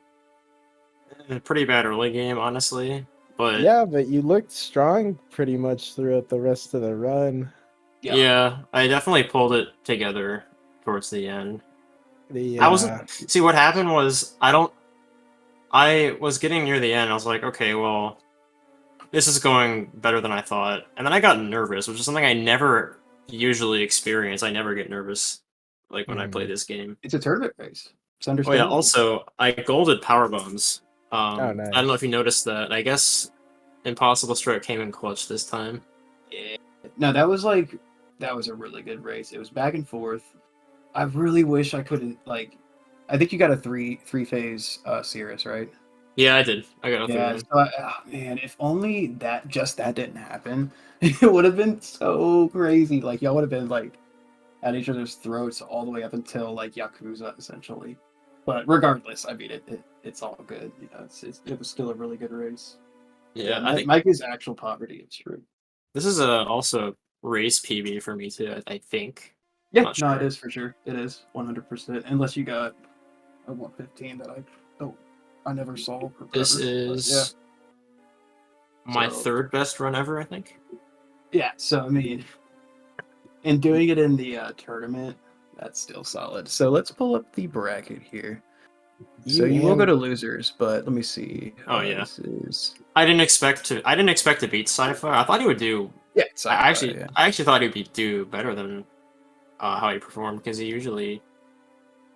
a pretty bad early game, honestly. But Yeah, but you looked strong pretty much throughout the rest of the run. yeah, I definitely pulled it together towards the end. I I wasn't. See, what happened was I was getting near the end. I was like, okay, well, this is going better than I thought. And then I got nervous, which is something I never usually experience. I never get nervous like when I play this game. It's a tournament race. It's Oh understandable. yeah, also I golded power bombs. Oh, I don't know if you noticed that. I guess Impossible Stroke came in clutch this time. Yeah. No, that was a really good race. It was back and forth. I really wish I couldn't like. I think you got a three phase Cirrus, right? Yeah, I did. I got a Yeah. 3-1. So man, if only that didn't happen, it would have been so crazy. Like y'all would have been like at each other's throats all the way up until like Yakuza, essentially. But regardless, I mean, it's all good. It was still a really good race. Yeah, I think Mike is actual poverty. It's true. this is also race PB for me too. I think. Yeah, Not no, sure. it is for sure. It is 100%. Unless you got a 115 that I never saw. This forever. But is my So, third best run ever, I think. yeah, so I mean, and doing it in the tournament, that's still solid. So let's pull up the bracket here. So you will go to losers, but let me see. Oh yeah, This is I didn't expect to beat Sci-Fi. I thought he would do. yeah, I sci-fi, actually yeah. I actually thought he'd do better than how he performed because he usually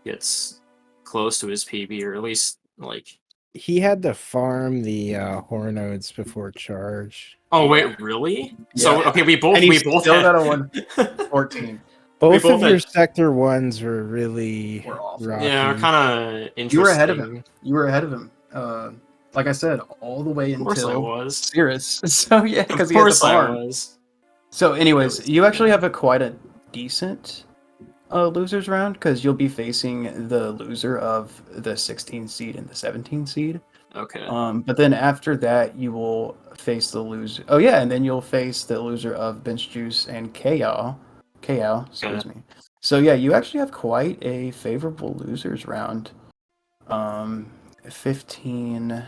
gets close to his PB or at least like. He had to farm the Hornodes before charge. Oh Yeah. wait, really? Yeah. So okay, we both And he we both still had... got a 114. Both both of your had- sector ones were really Were awful. rocky. Yeah, kind of interesting. You were ahead of him. You were ahead of him. Like I said, all the way Of course I until was. Cirrus. So yeah, Of because he had the course I farm. was. So, anyways, was- you actually have quite a decent losers round because you'll be facing the loser of the 16 seed and the 17 seed. Okay. But then after that, you will face the loser. Oh yeah, and then you'll face the loser of Bench Juice and KL. Excuse me. So yeah, you actually have quite a favorable losers round. 15.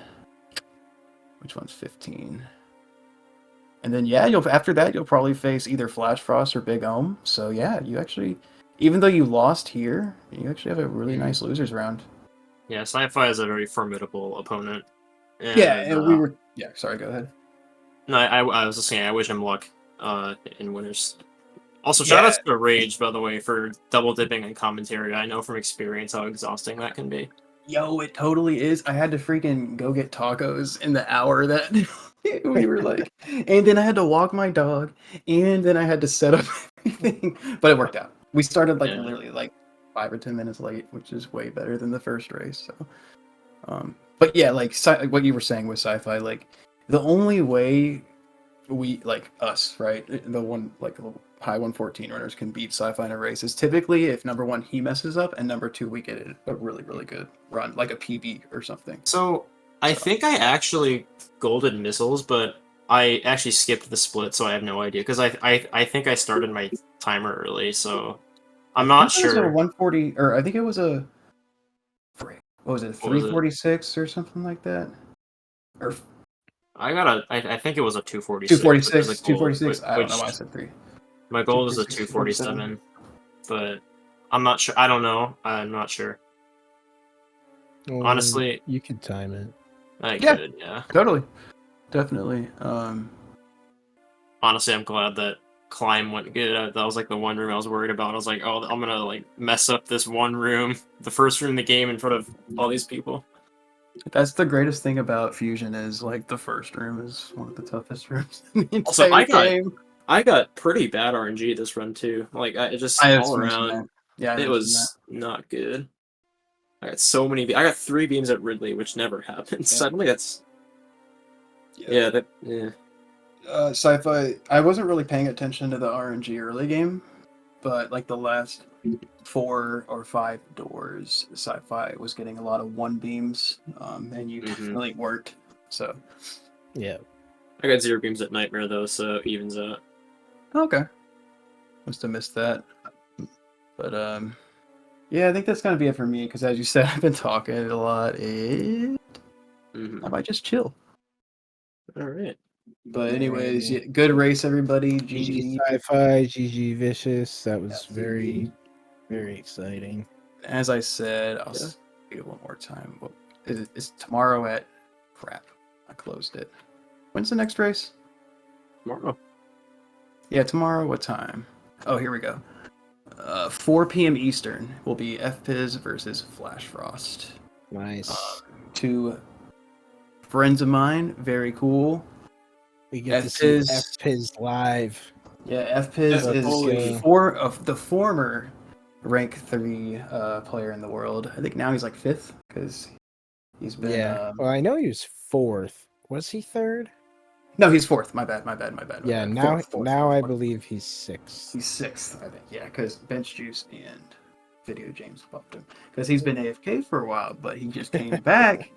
Which one's 15? And then yeah, after that you'll probably face either Flash Frost or Big Ohm. So yeah, you actually, even though you lost here, you actually have a really nice losers round. Yeah, Sci-Fi is a very formidable opponent. And, And we were. Yeah, sorry. Go ahead. No, I was just saying I wish him luck in winners. Also, shout outs to Rage, by the way, for double dipping and commentary. I know from experience how exhausting that can be. Yo, it totally is. I had to freaking go get tacos in the hour that we were like, and then I had to walk my dog, and then I had to set up everything. But it worked out. We started literally 5 or 10 minutes late, which is way better than the first race. So, but yeah, like what you were saying with sci-fi, like the only way we us, right? The one high 114 runners can beat sci-fi in a race is typically if number one he messes up and number two we get a really really good run like a PB or something. So I think I actually golded missiles, but I actually skipped the split, so I have no idea because I think I started my timer early, so I'm not It was a sure. 140 or I think it was a what was it, 346 or something like that, or I think it was a 246. 246. I don't know why I said 3. My goal is a 247, but I'm not sure. I don't know. I'm not sure. Honestly, you could time it. I could, yeah. Totally, definitely. Honestly, I'm glad that climb went good. That was like the one room I was worried about. I was like, oh, I'm gonna like mess up this one room, the first room in the game, in front of all these people. That's the greatest thing about Fusion is like the first room is one of the toughest rooms in the Also, entire game. I got pretty bad RNG this run too. Like all around, it was not good. I got so many. I got 3 beams at Ridley, which never happens. Yeah. I don't think that's. Yeah. Sci-fi. I wasn't really paying attention to the RNG early game, but like the last 4 or 5 doors, Sci-fi was getting a lot of 1 beams, and you definitely weren't. So yeah, I got 0 beams at Nightmare though, so it evens out. Okay, must have missed that, but yeah, I think that's gonna be it for me because as you said, I've been talking a lot. I might just chill. All right. But anyways, good race, everybody. GG Sci-Fi, GG Vicious. That was very, very exciting. As I said, I'll say it one more time. Well, it's tomorrow at crap. I closed it. When's the next race? Tomorrow. Yeah, tomorrow. What time? Oh, here we go. 4 p.m. Eastern will be FPiz versus Flash Frost. Nice. 2 friends of mine. Very cool. We get to see FPiz live. Yeah, FPiz is the former rank 3 player in the world. I think now he's like 5th because he's been. Yeah. Well, I know he was 4th. Was he 3rd? No, he's 4th. My bad. Yeah. Now I believe he's 6th. He's 6th, I think. Yeah, because Bench Juice and Video James bumped him because he's been AFK for a while, but he just came back.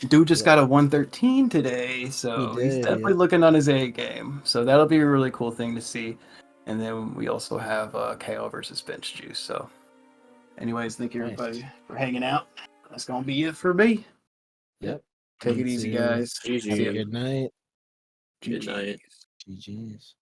Dude just got a 113 today, so he's definitely looking on his A game. So that'll be a really cool thing to see. And then we also have KO versus Bench Juice. So, anyways, thank you everybody for hanging out. That's gonna be it for me. Yep. Take it easy, guys. Have a good night. Good night. GG's.